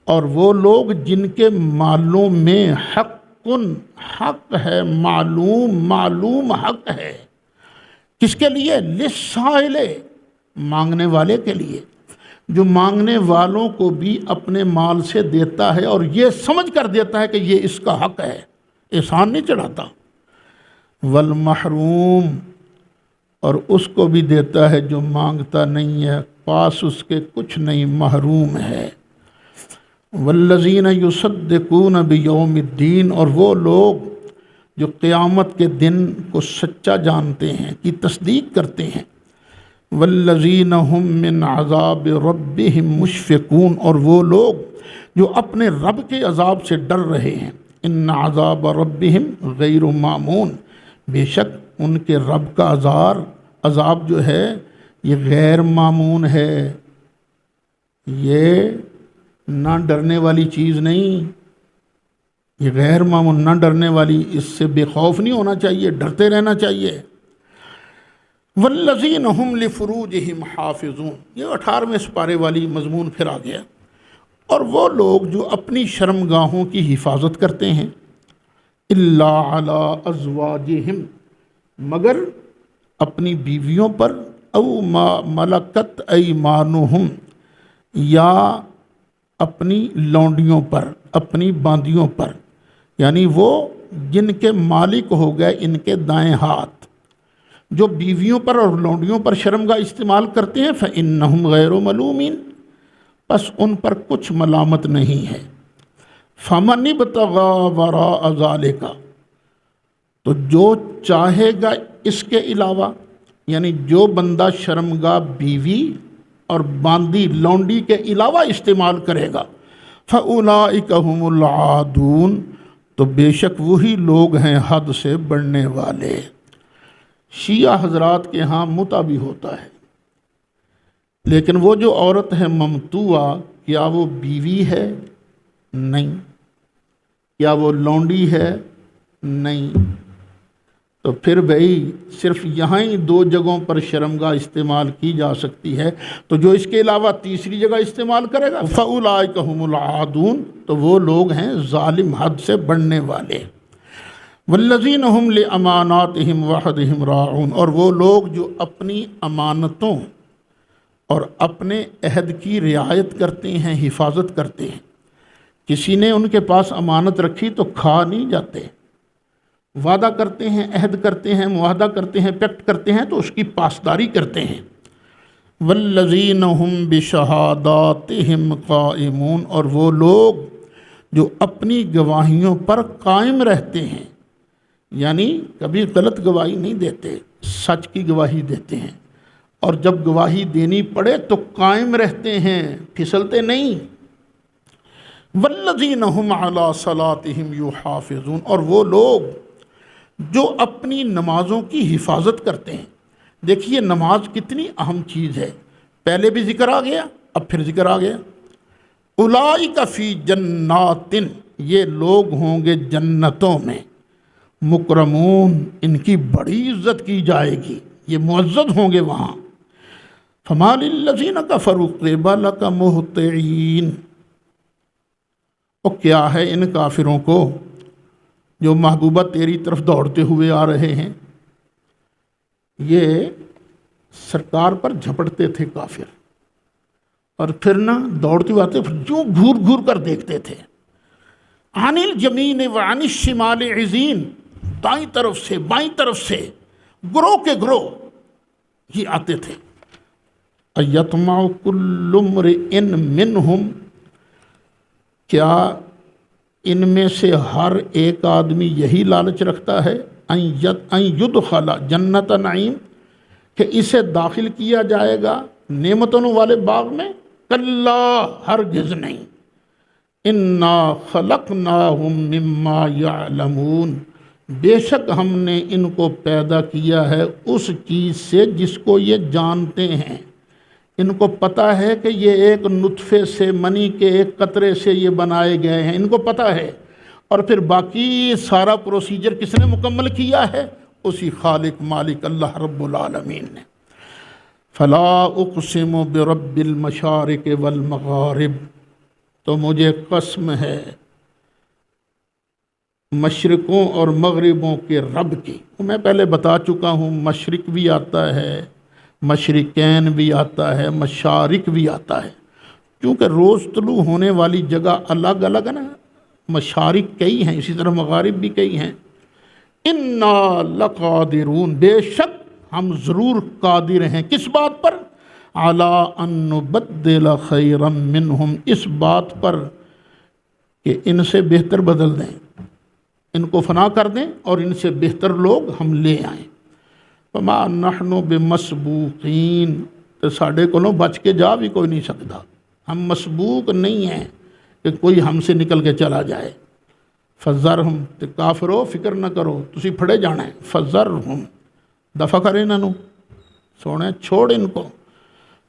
اور وہ لوگ جن کے مالوں میں حق ہے، معلوم حق ہے، کس کے لیے؟ للسائل، مانگنے والے کے لیے، جو مانگنے والوں کو بھی اپنے مال سے دیتا ہے اور یہ سمجھ کر دیتا ہے کہ یہ اس کا حق ہے، احسان نہیں چڑھاتا۔ والمحروم، اور اس کو بھی دیتا ہے جو مانگتا نہیں ہے، پاس اس کے کچھ نہیں، محروم ہے۔ والذین یصدقون بیوم الدین، اور وہ لوگ جو قیامت کے دن کو سچا جانتے ہیں، کی تصدیق کرتے ہیں۔ والذین هم من عذاب ربهم مشفقون، اور وہ لوگ جو اپنے رب کے عذاب سے ڈر رہے ہیں۔ ان عذاب ربهم غیر مامون، بے شک ان کے رب کا عذاب جو ہے یہ غیر معمون ہے، یہ نہ ڈرنے والی چیز نہیں، یہ غیر معمون، نہ ڈرنے والی، اس سے بے خوف نہیں ہونا چاہیے، ڈرتے رہنا چاہیے۔ والذین هم لفروجہم حافظون، یہ 18ویں سپارے والی مضمون پھر آ گیا۔ اور وہ لوگ جو اپنی شرمگاہوں کی حفاظت کرتے ہیں، الا علی ازواجہم، مگر اپنی بیویوں پر، او ما ملکت ایمانہم، یا اپنی لونڈیوں پر، اپنی باندیوں پر، یعنی وہ جن کے مالک ہو گئے ان کے دائیں ہاتھ، جو بیویوں پر اور لونڈیوں پر شرمگاہ استعمال کرتے ہیں، فإنہم غیر ملومین، پس ان پر کچھ ملامت نہیں ہے۔ فمن ابتغى وراء ذلك، تو جو چاہے گا اس کے علاوہ، یعنی جو بندہ شرمگاہ بیوی اور باندی لونڈی کے علاوہ استعمال کرے گا، فَأُولَئِكَ هُمُ الْعَادُونَ، تو بے شک وہی لوگ ہیں حد سے بڑھنے والے۔ شیعہ حضرات کے ہاں متع بھی ہوتا ہے، لیکن وہ جو عورت ہے ممتوعہ، کیا وہ بیوی ہے؟ نہیں۔ کیا وہ لونڈی ہے؟ نہیں۔ تو پھر بھئی صرف یہاں ہی دو جگہوں پر شرمگاہ استعمال کی جا سکتی ہے، تو جو اس کے علاوہ تیسری جگہ استعمال کرے گا فَأُولَٰئِكَ هُمُ الْعَادُونَ، تو وہ لوگ ہیں ظالم، حد سے بڑھنے والے۔ وَالَّذِينَ هُمْ لِأَمَانَاتِهِمْ وَعَهْدِهِمْ رَاعُونَ، اور وہ لوگ جو اپنی امانتوں اور اپنے عہد کی رعایت کرتے ہیں، حفاظت کرتے ہیں۔ کسی نے ان کے پاس امانت رکھی تو کھا نہیں جاتے، وعدہ کرتے ہیں، عہد کرتے ہیں، معاہدہ کرتے ہیں، پیکٹ کرتے ہیں، تو اس کی پاسداری کرتے ہیں۔ والذین هم بشہاداتہم قائمون، اور وہ لوگ جو اپنی گواہیوں پر قائم رہتے ہیں، یعنی کبھی غلط گواہی نہیں دیتے، سچ کی گواہی دیتے ہیں، اور جب گواہی دینی پڑے تو قائم رہتے ہیں، پھسلتے نہیں۔ والذین هم علی صلاتہم یحافظون، اور وہ لوگ جو اپنی نمازوں کی حفاظت کرتے ہیں۔ دیکھیے نماز کتنی اہم چیز ہے، پہلے بھی ذکر آ گیا، اب پھر ذکر آ گیا۔ اولئک فی جنات، یہ لوگ ہوں گے جنتوں میں، مکرمون، ان کی بڑی عزت کی جائے گی، یہ معزز ہوں گے وہاں۔ فما للذین کفروا قبلک مہطعین، اور کیا ہے ان کافروں کو جو محبوبہ تیری طرف دوڑتے ہوئے آ رہے ہیں؟ یہ سرکار پر جھپٹتے تھے کافر، اور پھر نہ دوڑتے ہوئے آتے، جو گھور گھور کر دیکھتے تھے۔ عن الیمین وعن الشمال عزین، دائیں طرف سے بائیں طرف سے گروہ کے گروہ یہ آتے تھے۔ ایطمع کل امرئ منہم، کیا ان میں سے ہر ایک آدمی یہی لالچ رکھتا ہے ان یدخل جنت نعیم، کہ اسے داخل کیا جائے گا نعمتوں والے باغ میں؟ کلا، ہرگز نہیں۔ انا خلقناہم مما یعلمون، بے شک ہم نے ان کو پیدا کیا ہے اس چیز سے جس کو یہ جانتے ہیں۔ ان کو پتہ ہے کہ یہ ایک نطفے سے، منی کے ایک قطرے سے یہ بنائے گئے ہیں، ان کو پتہ ہے۔ اور پھر باقی سارا پروسیجر کس نے مکمل کیا ہے؟ اسی خالق مالک اللہ رب العالمین نے۔ فلا اقسم برب المشارق والمغارب، تو مجھے قسم ہے مشرقوں اور مغربوں کے رب کی۔ میں پہلے بتا چکا ہوں، مشرق بھی آتا ہے، مشرقین بھی آتا ہے، مشارق بھی آتا ہے، کیونکہ روز طلوع ہونے والی جگہ الگ الگ ہے نا۔ مشارق کئی ہیں، اسی طرح مغارب بھی کئی ہیں۔ انا لقادرون، بے شک ہم ضرور قادر ہیں، کس بات پر؟ علی ان نبدل خیرا منہم، اس بات پر کہ ان سے بہتر بدل دیں، ان کو فنا کر دیں اور ان سے بہتر لوگ ہم لے آئیں۔ فما نحن بمسبوقین، تو ساڈے کولوں بچ کے جا بھی کوئی نہیں سکتا، ہم مسبوق نہیں ہیں کہ کوئی ہم سے نکل کے چلا جائے۔ فذرہم، تے کافرو فکر نہ کرو، تسی پھڑے جانا ہے۔ فذرہم، دفع کریں انہوں، سونے چھوڑ ان کو،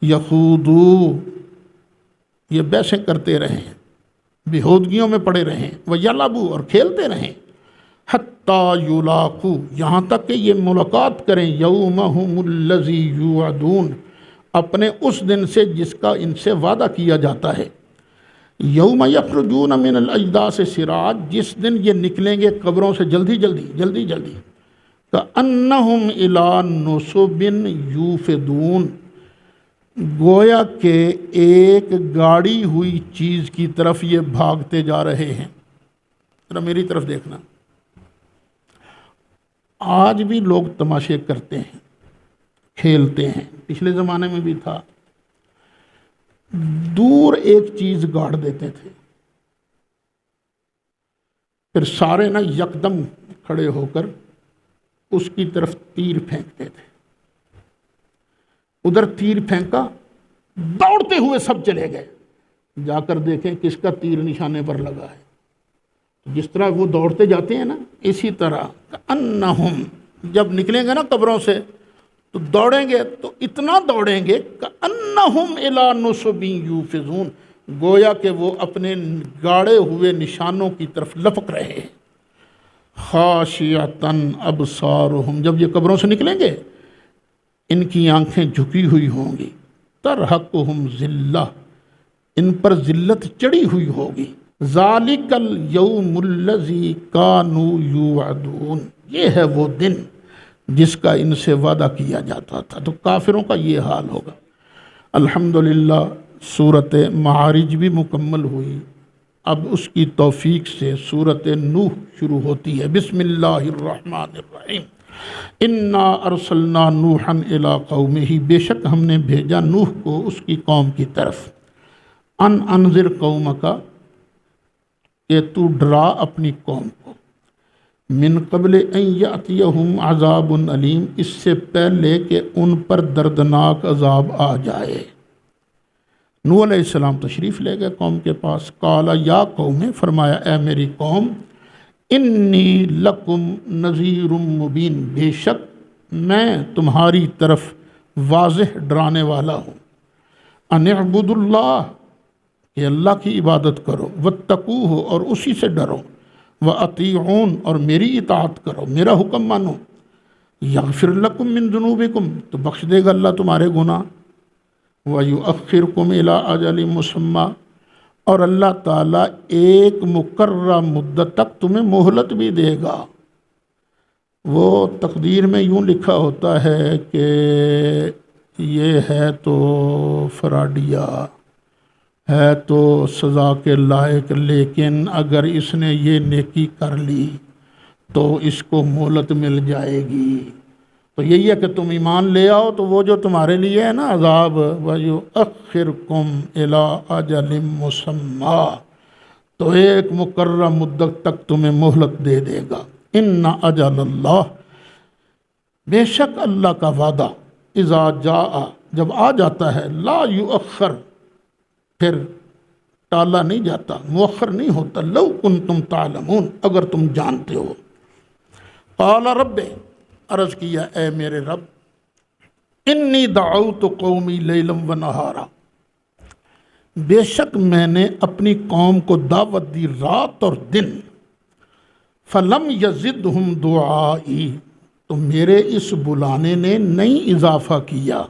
یخوضو، یہ بحثیں کرتے رہیں، بیہودگیوں میں پڑے رہیں، ویلعبوا، اور کھیلتے رہیں، حتیٰ یلاقو، یہاں تک کہ یہ ملاقات کریں، یومہم الذی یوعدون، اپنے اس دن سے جس کا ان سے وعدہ کیا جاتا ہے۔ یوم یخرجون من الاجداث سراعا، جس دن یہ نکلیں گے قبروں سے جلدی جلدی جلدی جلدی، کأنہم الی نصب یوفدون، گویا کہ ایک گاڑی ہوئی چیز کی طرف یہ بھاگتے جا رہے ہیں۔ ذرا میری طرف دیکھنا، آج بھی لوگ تماشے کرتے ہیں، کھیلتے ہیں، پچھلے زمانے میں بھی تھا، دور ایک چیز گاڑ دیتے تھے، پھر سارے نا یکدم کھڑے ہو کر اس کی طرف تیر پھینکتے تھے۔ ادھر تیر پھینکا، دوڑتے ہوئے سب چلے گئے، جا کر دیکھیں کس کا تیر نشانے پر لگا ہے۔ جس طرح وہ دوڑتے جاتے ہیں نا، اسی طرح انہم جب نکلیں گے نا قبروں سے تو دوڑیں گے، تو اتنا دوڑیں گے کأنہم الی نصب یوفضون، گویا کہ وہ اپنے گاڑے ہوئے نشانوں کی طرف لپک رہے ہیں۔ خاشعۃ ابصارہم، جب یہ قبروں سے نکلیں گے ان کی آنکھیں جھکی ہوئی ہوں گی، ترہقہم ذلہ، ان پر ذلت چڑھی ہوئی ہوگی۔ ذالک الیوم الذی کانوا یوعدون، یہ ہے وہ دن جس کا ان سے وعدہ کیا جاتا تھا۔ تو کافروں کا یہ حال ہوگا۔ الحمدللہ سورۃ معارج بھی مکمل ہوئی، اب اس کی توفیق سے سورۃ نوح شروع ہوتی ہے۔ بسم اللہ الرحمن الرحیم۔ انا ارسلنا نوحا الی قومہ، بے شک ہم نے بھیجا نوح کو اس کی قوم کی طرف۔ ان انذر قومک، کہ تو ڈرا اپنی قوم کو، من قبل ان یأتیہم عذاب علیم، اس سے پہلے کہ ان پر دردناک عذاب آ جائے۔ نوح علیہ السلام تشریف لے گئے قوم کے پاس۔ قال یا قوم، فرمایا اے میری قوم، انی لکم نذیر مبین، بے شک میں تمہاری طرف واضح ڈرانے والا ہوں۔ ان اعبدوا اللہ، کہ اللہ کی عبادت کرو، واتقوہ، اور اسی سے ڈرو، وَأَطِيعُونَ، اور میری اطاعت کرو، میرا حکم مانو، یغفر لکم من ذنوبکم، تو بخش دے گا اللہ تمہارے گناہ، وَيُؤَخِّرْكُمْ إِلَىٰ أَجَلٍ مُّسَمًّى، اور اللہ تعالیٰ ایک مقررہ مدت تک تمہیں مہلت بھی دے گا۔ وہ تقدیر میں یوں لکھا ہوتا ہے کہ یہ ہے تو فراڈیا، ہے تو سزا کے لائق، لیکن اگر اس نے یہ نیکی کر لی تو اس کو مہلت مل جائے گی۔ تو یہی ہے کہ تم ایمان لے آؤ تو وہ جو تمہارے لیے ہے نا عذاب، وَيُؤَخِّرْكُمْ إِلَىٰ أَجَلٍ مُّسَمًّى، تو ایک مقررہ مدت تک تمہیں مہلت دے دے گا۔ ان اجل اللہ، بے شک اللہ کا وعدہ، اذا جاء، جب آ جاتا ہے، لا یؤخر، پھر ٹالا نہیں جاتا، مؤخر نہیں ہوتا، لو کنتم تعلمون، اگر تم جانتے ہو۔ قال رب، عرض کیا اے میرے رب، انی دعوت قومی لیلا و نہارا، بے شک میں نے اپنی قوم کو دعوت دی رات اور دن، فلم یزدہم دعائی، تو میرے اس بلانے نے نہیں اضافہ کیا،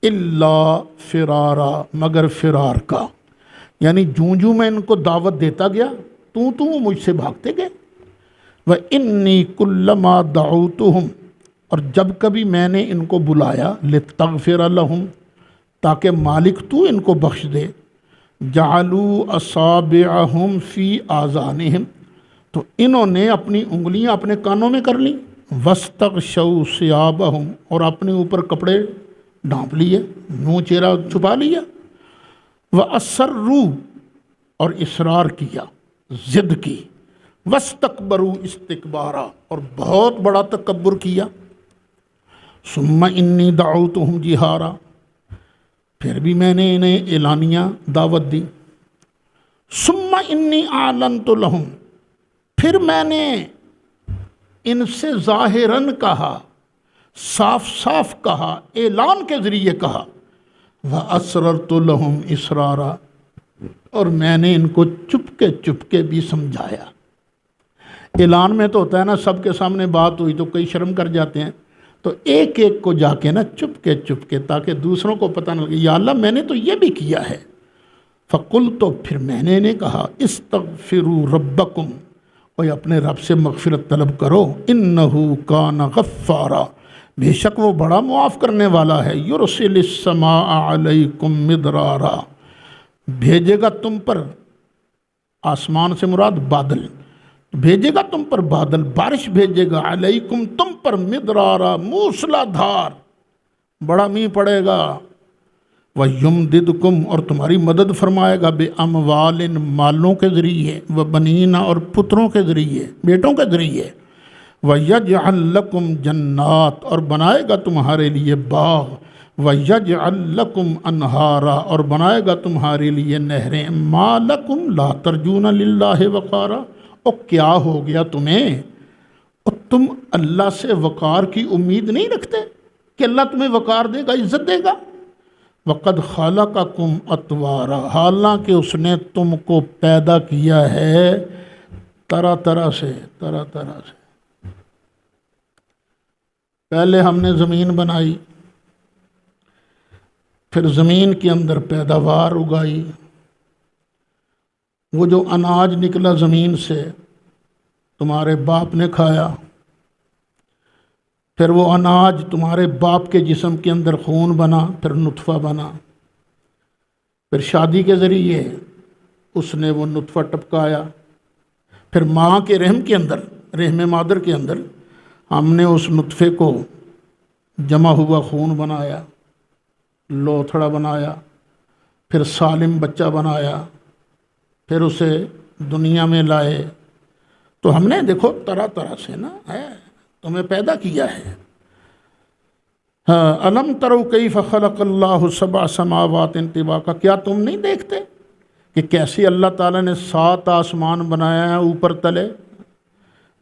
الا فرارا، مگر فرار کا، یعنی جوں میں ان کو دعوت دیتا گیا تو وہ مجھ سے بھاگتے گئے۔ وَإِنِّي كُلَّمَا دَعَوْتُهُمْ، اور جب کبھی میں نے ان کو بلایا، لِتَغْفِرَ لَهُمْ، تاکہ مالک تو ان کو بخش دے، جَعَلُوا أَصَابِعَهُمْ فِي آذَانِهِمْ، تو انہوں نے اپنی انگلیاں اپنے کانوں میں کر لیں، وَاسْتَغْشَوْا ثِيَابَهُمْ، اور اپنے اوپر کپڑے ڈھانپ لیے، منہ چہرہ چھپا لیا، وَأَسَرُّوا، اور اصرار کیا، ضد کی، وَاسْتَكْبَرُوا اسْتِكْبَارًا، اور بہت بڑا تکبر کیا، ثُمَّ إِنِّي دَعَوْتُهُمْ جِهَارًا، پھر بھی میں نے انہیں اعلانیہ دعوت دی، ثُمَّ إِنِّي أَعْلَنْتُ لَهُمْ، پھر میں نے ان سے ظاہراً کہا، صاف صاف کہا، اعلان کے ذریعے کہا، وَأَسْرَرْتُ لَهُمْ إِسْرَارًا، اور میں نے ان کو چپ کے بھی سمجھایا۔ اعلان میں تو ہوتا ہے نا، سب کے سامنے بات ہوئی تو کئی شرم کر جاتے ہیں، تو ایک ایک کو جا کے نا چپ کے تاکہ دوسروں کو پتہ نہ لگے، یا اللہ میں نے تو یہ بھی کیا ہے۔ فَقُلْتُ، تو پھر میں نے کہا، اسْتَغْفِرُوا رَبَّكُمْ، اور اپنے رب سے مغفرت طلب کرو، إِنَّهُ كَانَ غَفَّارًا، بے شک وہ بڑا معاف کرنے والا ہے، يُرْسِلِ السَّمَاءَ عَلَيْكُمْ مِدْرَارًا، بھیجے گا تم پر، آسمان سے مراد بادل، بھیجے گا تم پر بادل، بارش بھیجے گا، علیکم تم پر، مدرارا، موسلا دھار، بڑا مینہ پڑے گا، وَيُمْدِدْكُمْ، اور تمہاری مدد فرمائے گا، بِأَمْوَالٍ، مالوں کے ذریعے، وَبَنِينَ، اور پتروں کے ذریعے، بیٹوں کے ذریعے، وَيَجْعَلْ لَكُمْ جَنَّاتٍ، اور بنائے گا تمہارے لیے باغ، وَيَجْعَلْ لَكُمْ أَنْهَارًا، اور بنائے گا تمہارے لیے نہریں، مَا لَكُمْ لَا تَرْجُونَ لِلَّهِ وَقَارًا، اور کیا ہو گیا تمہیں؟ اور تم اللہ سے وقار کی امید نہیں رکھتے کہ اللہ تمہیں وقار دے گا، عزت دے گا؟ وَقَدْ خَلَقَكُمْ أَطْوَارًا، حالانکہ اس نے تم کو پیدا کیا ہے طرح طرح سے، طرح طرح سے۔ پہلے ہم نے زمین بنائی، پھر زمین کے اندر پیداوار اگائی، وہ جو اناج نکلا زمین سے تمہارے باپ نے کھایا، پھر وہ اناج تمہارے باپ کے جسم کے اندر خون بنا، پھر نطفہ بنا، پھر شادی کے ذریعے اس نے وہ نطفہ ٹپکایا، پھر ماں کے رحم کے اندر، رحم مادر کے اندر ہم نے اس نطفے کو جمع ہوا خون بنایا، لوتھڑا بنایا، پھر سالم بچہ بنایا، پھر اسے دنیا میں لائے۔ تو ہم نے دیکھو طرح طرح سے نا ہے تمہیں پیدا کیا ہے۔ الم تروا کیف خلق اللہ سبع سماوات طباقا، کیا تم نہیں دیکھتے کہ کیسے اللہ تعالیٰ نے 7 آسمان بنایا ہے اوپر تلے؟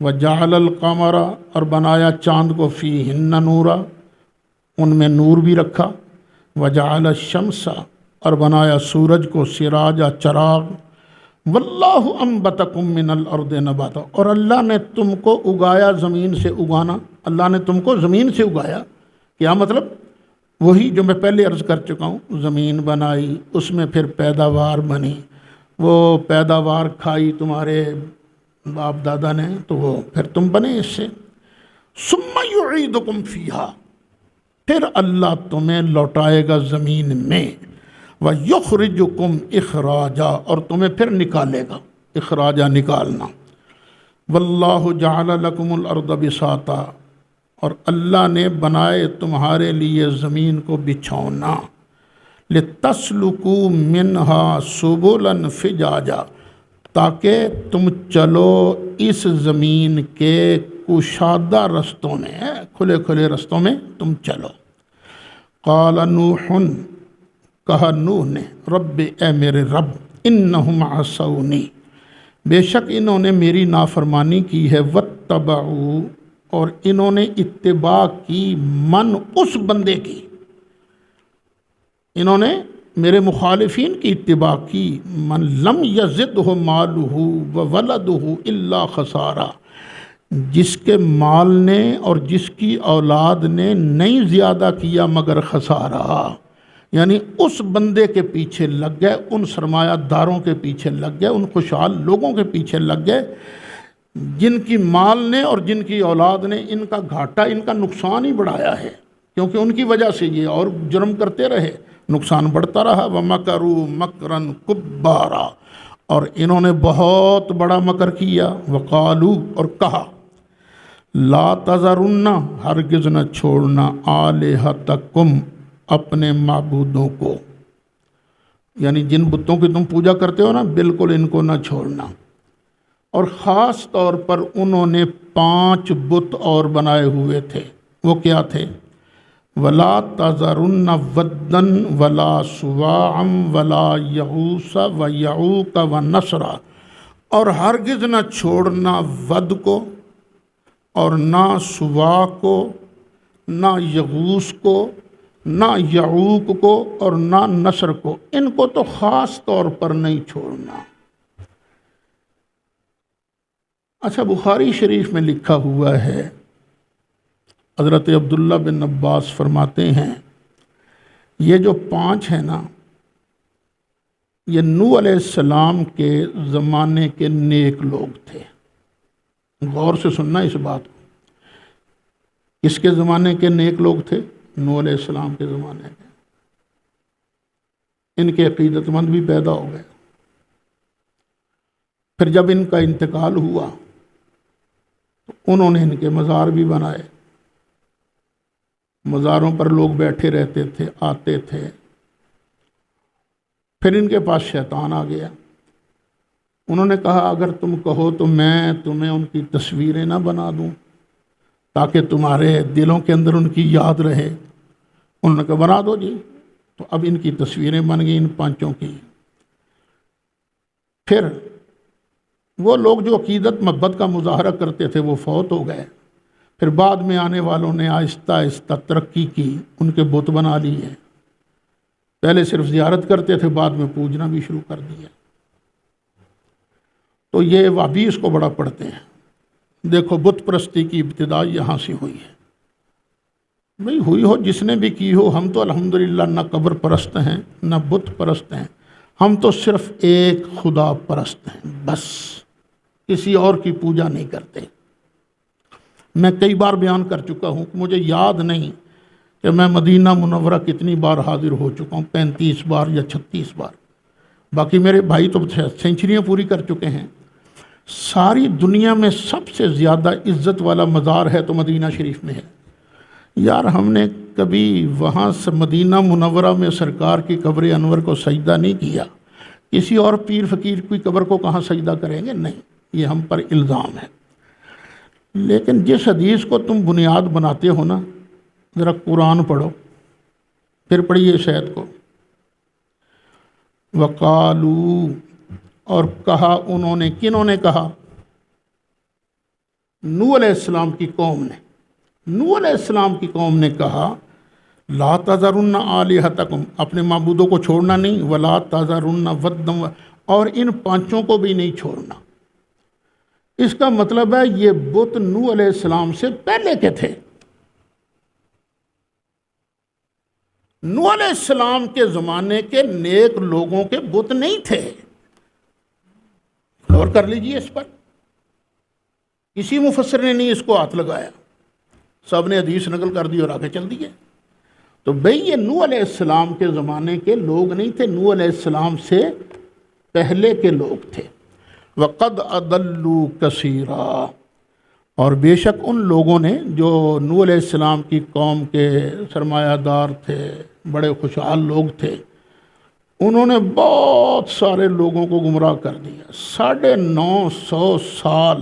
وجعل القمر، اور بنایا چاند کو فیہن نورا، ان میں نور بھی رکھا، وجعل الشمس، اور بنایا سورج کو سراجا، چراغ، واللہ انبتکم من الارض نباتا، اور اللہ نے تم کو اگایا زمین سے اگانا، اللہ نے تم کو زمین سے اگایا۔ کیا مطلب؟ وہی جو میں پہلے عرض کر چکا ہوں، زمین بنائی، اس میں پھر پیداوار بنی، وہ پیداوار کھائی تمہارے باپ دادا نے، تو وہ پھر تم بنے اس سے۔ ثم یعیدکم فیہا، پھر اللہ تمہیں لوٹائے گا زمین میں، وَيُخْرِجُكُمْ اخراجا، اور تمہیں پھر نکالے گا، اخراجا نکالنا۔ وَاللَّهُ جَعَلَ لَكُمُ الْأَرْضَ بِسَاطًا، اور اللہ نے بنائے تمہارے لیے زمین کو بچھونا، لِتَسْلُكُوا مِنْهَا سُبُلًا فِجَاجًا، تاکہ تم چلو اس زمین کے کشادہ رستوں میں، کھلے کھلے رستوں میں تم چلو۔ قال نوح، کہا نوح نے، رب، اے میرے رب، انہم عصونی، بے شک انہوں نے میری نافرمانی کی ہے، واتبعوا، اور انہوں نے اتباع کی، من، اس بندے کی، انہوں نے میرے مخالفین کی اتباع کی، من لم یزدہ مالہ وولدہ الا خسارا، جس کے مال نے اور جس کی اولاد نے نہیں زیادہ کیا مگر خسارہ۔ یعنی اس بندے کے پیچھے لگ گئے، ان سرمایہ داروں کے پیچھے لگ گئے، ان خوشحال لوگوں کے پیچھے لگ گئے جن کی مال نے اور جن کی اولاد نے ان کا گھاٹا، ان کا نقصان ہی بڑھایا ہے، کیونکہ ان کی وجہ سے یہ اور جرم کرتے رہے، نقصان بڑھتا رہا۔ وَمَكَرُوا مَكْرًا كُبَّارًا، اور انہوں نے بہت بڑا مکر کیا۔ وَقَالُوا، اور کہا، لَا تَذَرُنَّ، ہرگز نہ چھوڑنا، آلِہَتَکُمْ، اپنے معبودوں کو، یعنی جن بتوں کی تم پوجا کرتے ہو نا، بالکل ان کو نہ چھوڑنا۔ اور خاص طور پر انہوں نے 5 بت اور بنائے ہوئے تھے، وہ کیا تھے؟ وَلَا تَذَرُنَّ وَدًّا وَلَا سُوَاعًا وَلَا یَغُوثَ وَیَعُوقَ وَنَسْرًا، اور ہرگز نہ چھوڑنا ود کو، اور نہ سوا کو، نہ یغوث کو، نہ یعوق کو، اور نہ نصر کو، ان کو تو خاص طور پر نہیں چھوڑنا۔ اچھا، بخاری شریف میں لکھا ہوا ہے، حضرت عبداللہ بن عباس فرماتے ہیں، یہ جو 5 ہیں نا، یہ نوح علیہ السلام کے زمانے کے نیک لوگ تھے۔ غور سے سننا اس بات کو، کس کے زمانے کے نیک لوگ تھے؟ نوح علیہ السلام کے زمانے کے۔ ان کے عقیدت مند بھی پیدا ہو گئے۔ پھر جب ان کا انتقال ہوا تو انہوں نے ان کے مزار بھی بنائے، مزاروں پر لوگ بیٹھے رہتے تھے، آتے تھے۔ پھر ان کے پاس شیطان آ گیا، انہوں نے کہا اگر تم کہو تو میں تمہیں ان کی تصویریں نہ بنا دوں تاکہ تمہارے دلوں کے اندر ان کی یاد رہے۔ انہوں نے کہا بنا دو جی، تو اب ان کی تصویریں بن گئی ان 5 کی۔ پھر وہ لوگ جو عقیدت محبت کا مظاہرہ کرتے تھے وہ فوت ہو گئے، پھر بعد میں آنے والوں نے آہستہ آہستہ ترقی کی، ان کے بت بنا لیے، پہلے صرف زیارت کرتے تھے، بعد میں پوجنا بھی شروع کر دیا۔ تو یہ وہابی اس کو بڑا پڑھتے ہیں۔ دیکھو بت پرستی کی ابتدا یہاں سے ہوئی ہے۔ بھئی ہوئی ہو جس نے بھی کی ہو، ہم تو الحمدللہ نہ قبر پرست ہیں نہ بت پرست ہیں، ہم تو صرف ایک خدا پرست ہیں، بس کسی اور کی پوجا نہیں کرتے۔ میں کئی بار بیان کر چکا ہوں کہ مجھے یاد نہیں کہ میں مدینہ منورہ کتنی بار حاضر ہو چکا ہوں، 35 بار یا 36 بار، باقی میرے بھائی تو سینچریاں پوری کر چکے ہیں۔ ساری دنیا میں سب سے زیادہ عزت والا مزار ہے تو مدینہ شریف میں ہے۔ یار ہم نے کبھی وہاں سے مدینہ منورہ میں سرکار کی قبر انور کو سجدہ نہیں کیا، کسی اور پیر فقیر کی قبر کو کہاں سجدہ کریں گے؟ نہیں، یہ ہم پر الزام ہے۔ لیکن جس حدیث کو تم بنیاد بناتے ہو نا، ذرا قرآن پڑھو، پھر پڑھیے شاید کو۔ وقالو، اور کہا انہوں نے، کنہوں نے کہا؟ نوح علیہ السلام کی قوم نے۔ نوح علیہ السلام کی قوم نے کہا لا تذرن آلہتکم، اپنے معبودوں کو چھوڑنا نہیں، ولا تذرن ودم، اور ان پانچوں کو بھی نہیں چھوڑنا۔ اس کا مطلب ہے یہ بت نوح علیہ السلام سے پہلے کے تھے۔ نوح علیہ السلام کے زمانے کے نیک لوگوں کے بت نہیں تھے۔ غور کر لیجئے اس پر، کسی مفسر نے نہیں اس کو ہاتھ لگایا، سب نے حدیث نقل کر دی اور آگے چل دیے۔ تو بھئی یہ نوح علیہ السلام کے زمانے کے لوگ نہیں تھے، نوح علیہ السلام سے پہلے کے لوگ تھے۔ وَقَدْ أَضَلُّوا كَثِيرًا، اور بے شک ان لوگوں نے جو نوح علیہ السلام کی قوم کے سرمایہ دار تھے، بڑے خوشحال لوگ تھے، انہوں نے بہت سارے لوگوں کو گمراہ کر دیا۔ 950 سال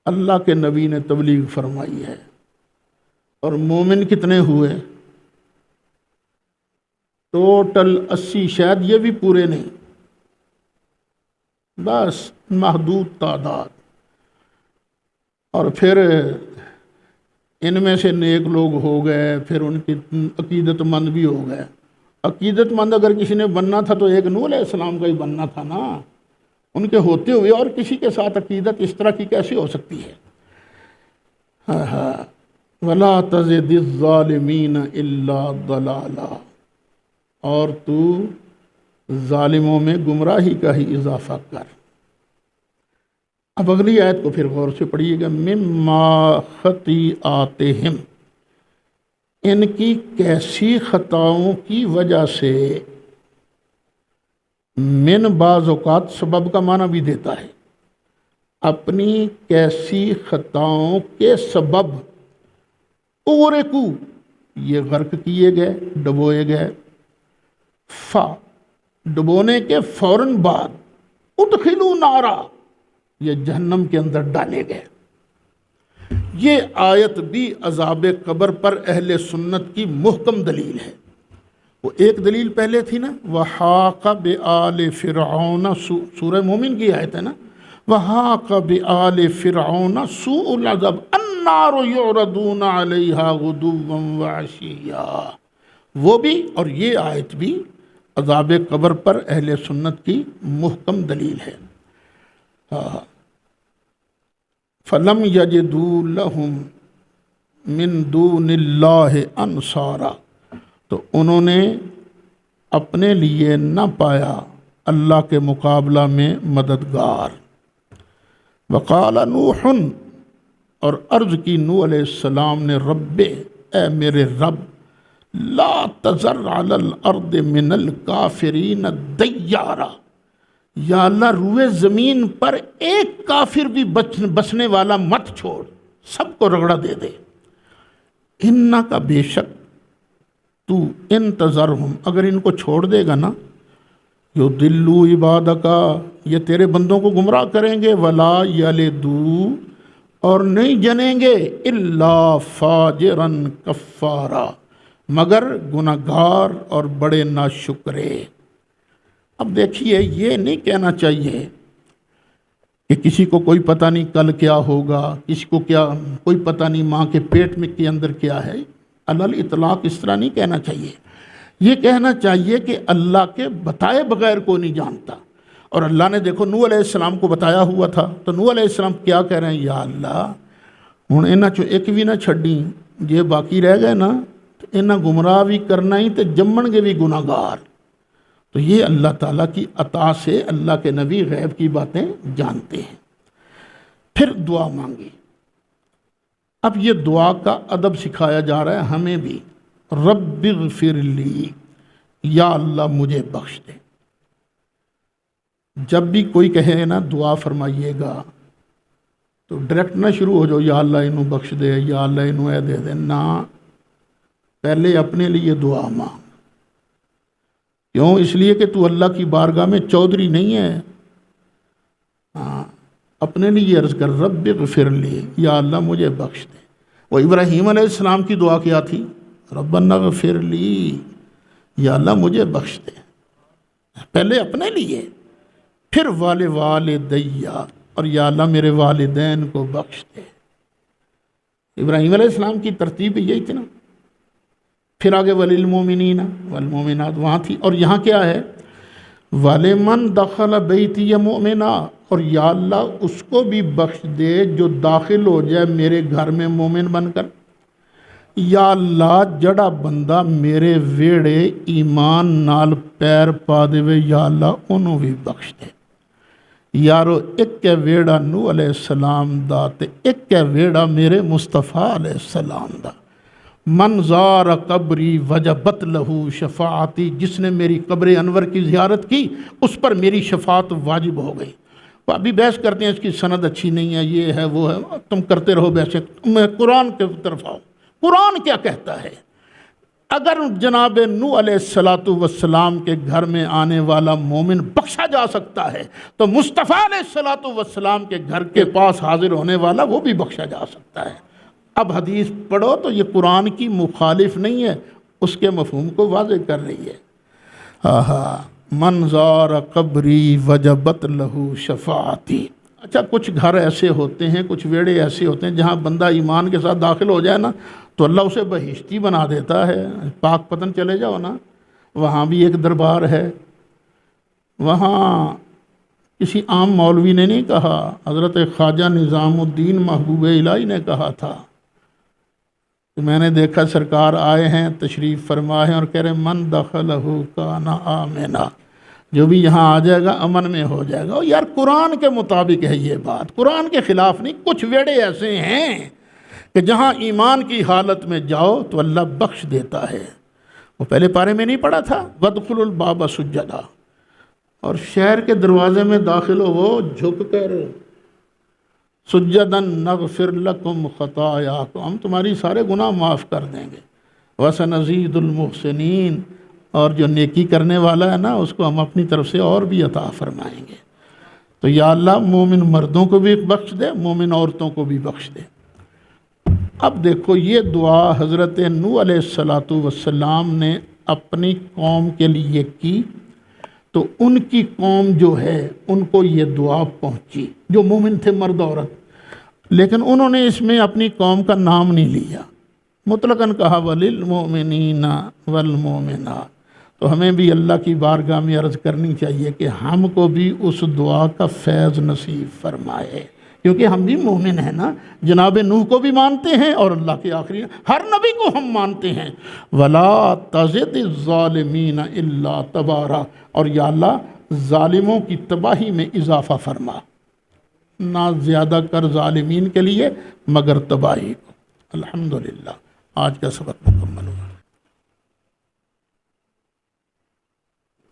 اللہ کے نبی نے تبلیغ فرمائی ہے، اور مومن کتنے ہوئے؟ ٹوٹل 80، شاید یہ بھی پورے نہیں، بس محدود تعداد۔ اور پھر ان میں سے نیک لوگ ہو گئے، پھر ان کی عقیدت مند بھی ہو گئے۔ عقیدت مند اگر کسی نے بننا تھا تو ایک نوح علیہ السلام کا ہی بننا تھا نا، ان کے ہوتے ہوئے اور کسی کے ساتھ عقیدت اس طرح کی کیسے ہو سکتی ہے؟ وَلَا تَزِدِ الظَّالِمِينَ إِلَّا ضَلَالًا، اور تو ظالموں میں گمراہی کا ہی اضافہ کر۔ اب اگلی آیت کو پھر غور سے پڑھیے گا۔ مِمَّا خَطِیئَاتِہِمْ، ان کی کیسی خطاؤں کی وجہ سے۔ من بعض اوقات سبب کا معنی بھی دیتا ہے، اپنی کیسی خطاؤں کے سبب اغرقوا، یہ غرق کیے گئے، ڈبوئے گئے۔ ڈبونے کے فوراً بعد ادخلوا نارا، یہ جہنم کے اندر ڈالے گئے۔ یہ آیت بھی عذاب قبر پر اہل سنت کی محکم دلیل ہے۔ وہ ایک دلیل پہلے تھی نا، وَحَاقَ بِآلِ فِرْعَوْنَ، سورہ مومن کی آیت ہے نا، وَحَاقَ بِآلِ فِرْعَوْنَ سُوءُ الْعَذَابِ النَّارُ يُعْرَضُونَ عَلَيْهَا غُدُوًّا وَعَشِيًّا، وہ بھی اور یہ آیت بھی عذاب قبر پر اہل سنت کی محکم دلیل ہے۔ فَلَمْ يَجِدُوا لَهُم مِّن دُونِ اللَّهِ أَنصَارًا، تو انہوں نے اپنے لیے نہ پایا اللہ کے مقابلہ میں مددگار۔ وقال نوح، اور عرض کی نوح علیہ السلام نے، رب، اے میرے رب، لا تذر علی الارض من الکافرین دیارا، یا اللہ روئے زمین پر ایک کافر بھی بسنے والا مت چھوڑ، سب کو رگڑا دے دے۔ انکا، بے شک تو، انتظرہم، اگر ان کو چھوڑ دے گا نا، یضلوا عبادکا، یہ تیرے بندوں کو گمراہ کریں گے، ولا یلدوا، اور نہیں جنیں گے، الا فاجرا کفارا، مگر گناہگار اور بڑے ناشکرے۔ اب دیکھیے، یہ نہیں کہنا چاہیے کہ کسی کو کوئی پتہ نہیں کل کیا ہوگا، کسی کو کیا کوئی پتہ نہیں ماں کے پیٹ میں کے اندر کیا ہے، علل اطلاق اس طرح نہیں کہنا چاہیے۔ یہ کہنا چاہیے کہ اللہ کے بتائے بغیر کوئی نہیں جانتا۔ اور اللہ نے دیکھو نوح علیہ السلام کو بتایا ہوا تھا، تو نوح علیہ السلام کیا کہہ رہے ہیں، یا اللہ ہن انہاں چوں ایک بھی نہ چھڈی، جے باقی رہ گئے نا تو انہاں گمراہ بھی کرنا ہی تے جمن گے بھی گناہ گار۔ تو یہ اللہ تعالیٰ کی عطا سے اللہ کے نبی غیب کی باتیں جانتے ہیں۔ پھر دعا مانگی۔ اب یہ دعا کا ادب سکھایا جا رہا ہے ہمیں بھی، رب اغفر لی، یا اللہ مجھے بخش دے۔ جب بھی کوئی کہے نا دعا فرمائیے گا تو ڈائریکٹ نہ شروع ہو جاؤ یا اللہ انہوں بخش دے، یا اللہ انہوں اے دے دے، نہ، پہلے اپنے لیے دعا مانگ۔ کیوں؟ اس لیے کہ تو اللہ کی بارگاہ میں چودھری نہیں ہے، اپنے لیے عرض کر، رب اغفر لی، یا اللہ مجھے بخش دے۔ وہ ابراہیم علیہ السلام کی دعا کیا تھی، ربنا اغفر لی، یا اللہ مجھے بخش دے، پہلے اپنے لیے، پھر والدیا، اور یا اللہ میرے والدین کو بخش دے۔ ابراہیم علیہ السلام کی ترتیب یہی تھی نا، پھر آگے وللمؤمنین والمؤمنات وہاں تھی، اور یہاں کیا ہے، وَلِمَنْ دَخَلَ بَيْتِيَ مُؤْمِنًا، اور یا اللہ اس کو بھی بخش دے جو داخل ہو جائے میرے گھر میں مومن بن کر۔ یا اللہ جڑا بندہ میرے ویڑے ایمان نال پیر پا دے، یا اللہ انہوں بھی بخش دے۔ یارو ایک ہے ویڑا نوح علیہ السلام دا تے ایک ہے ویڑا میرے مصطفیٰ علیہ السلام دا۔ من زار قبری وجبت لہو شفاعتی، جس نے میری قبر انور کی زیارت کی اس پر میری شفاعت واجب ہو گئی۔ وہ ابھی بحث کرتے ہیں اس کی سند اچھی نہیں ہے، یہ ہے وہ ہے، تم کرتے رہو بحث، میں قرآن کے طرف آؤں۔ قرآن کیا کہتا ہے؟ اگر جناب نوح علیہ السلام کے گھر میں آنے والا مومن بخشا جا سکتا ہے تو مصطفیٰ علیہ السلام کے گھر کے پاس حاضر ہونے والا وہ بھی بخشا جا سکتا ہے۔ اب حدیث پڑھو تو یہ قرآن کی مخالف نہیں ہے، اس کے مفہوم کو واضح کر رہی ہے۔ من زار قبری وجبت لہو شفاعتی۔ اچھا کچھ گھر ایسے ہوتے ہیں، کچھ ویڑے ایسے ہوتے ہیں جہاں بندہ ایمان کے ساتھ داخل ہو جائے نا تو اللہ اسے بہشتی بنا دیتا ہے۔ پاک پتن چلے جاؤ نا، وہاں بھی ایک دربار ہے، وہاں کسی عام مولوی نے نہیں کہا، حضرت خواجہ نظام الدین محبوب الہی نے کہا تھا کہ میں نے دیکھا سرکار آئے ہیں، تشریف فرما ہے اور کہہ رہے من دخلہ کان آمنا، جو بھی یہاں آ جائے گا امن میں ہو جائے گا۔ یار قرآن کے مطابق ہے یہ بات، قرآن کے خلاف نہیں۔ کچھ ویڑے ایسے ہیں کہ جہاں ایمان کی حالت میں جاؤ تو اللہ بخش دیتا ہے۔ وہ پہلے پارے میں نہیں پڑھا تھا، وَادْخُلُوا الْبَابَ سُجَّدًا، اور شہر کے دروازے میں داخل ہو وہ جھک کر سجدن نغفر لکم خطایاکم، ہم تمہاری سارے گناہ معاف کر دیں گے، وَسَنَزِيدُ الْمُحْسِنِينَ، اور جو نیکی کرنے والا ہے نا اس کو ہم اپنی طرف سے اور بھی عطا فرمائیں گے۔ تو یا اللہ مومن مردوں کو بھی بخش دے، مومن عورتوں کو بھی بخش دے۔ اب دیکھو یہ دعا حضرت نوح علیہ السلام نے اپنی قوم کے لیے کی، تو ان کی قوم جو ہے ان کو یہ دعا پہنچی جو مومن تھے مرد عورت، لیکن انہوں نے اس میں اپنی قوم کا نام نہیں لیا، مطلقاً کہا وَلِلْمُؤْمِنِينَ وَالْمُؤْمِنَاتِ۔ تو ہمیں بھی اللہ کی بارگاہ میں عرض کرنی چاہیے کہ ہم کو بھی اس دعا کا فیض نصیب فرمائے، کیونکہ ہم بھی مومن ہیں نا، جناب نوح کو بھی مانتے ہیں اور اللہ کے آخری ہر نبی کو ہم مانتے ہیں۔ وَلَا تَزِدِ الظَّالِمِينَ إِلَّا تَبَارًا، اور یا اللہ ظالموں کی تباہی میں اضافہ فرما، نہ زیادہ کر ظالمین کے لیے مگر تباہی کو۔ الحمدللہ آج کا سبق مکمل ہو۔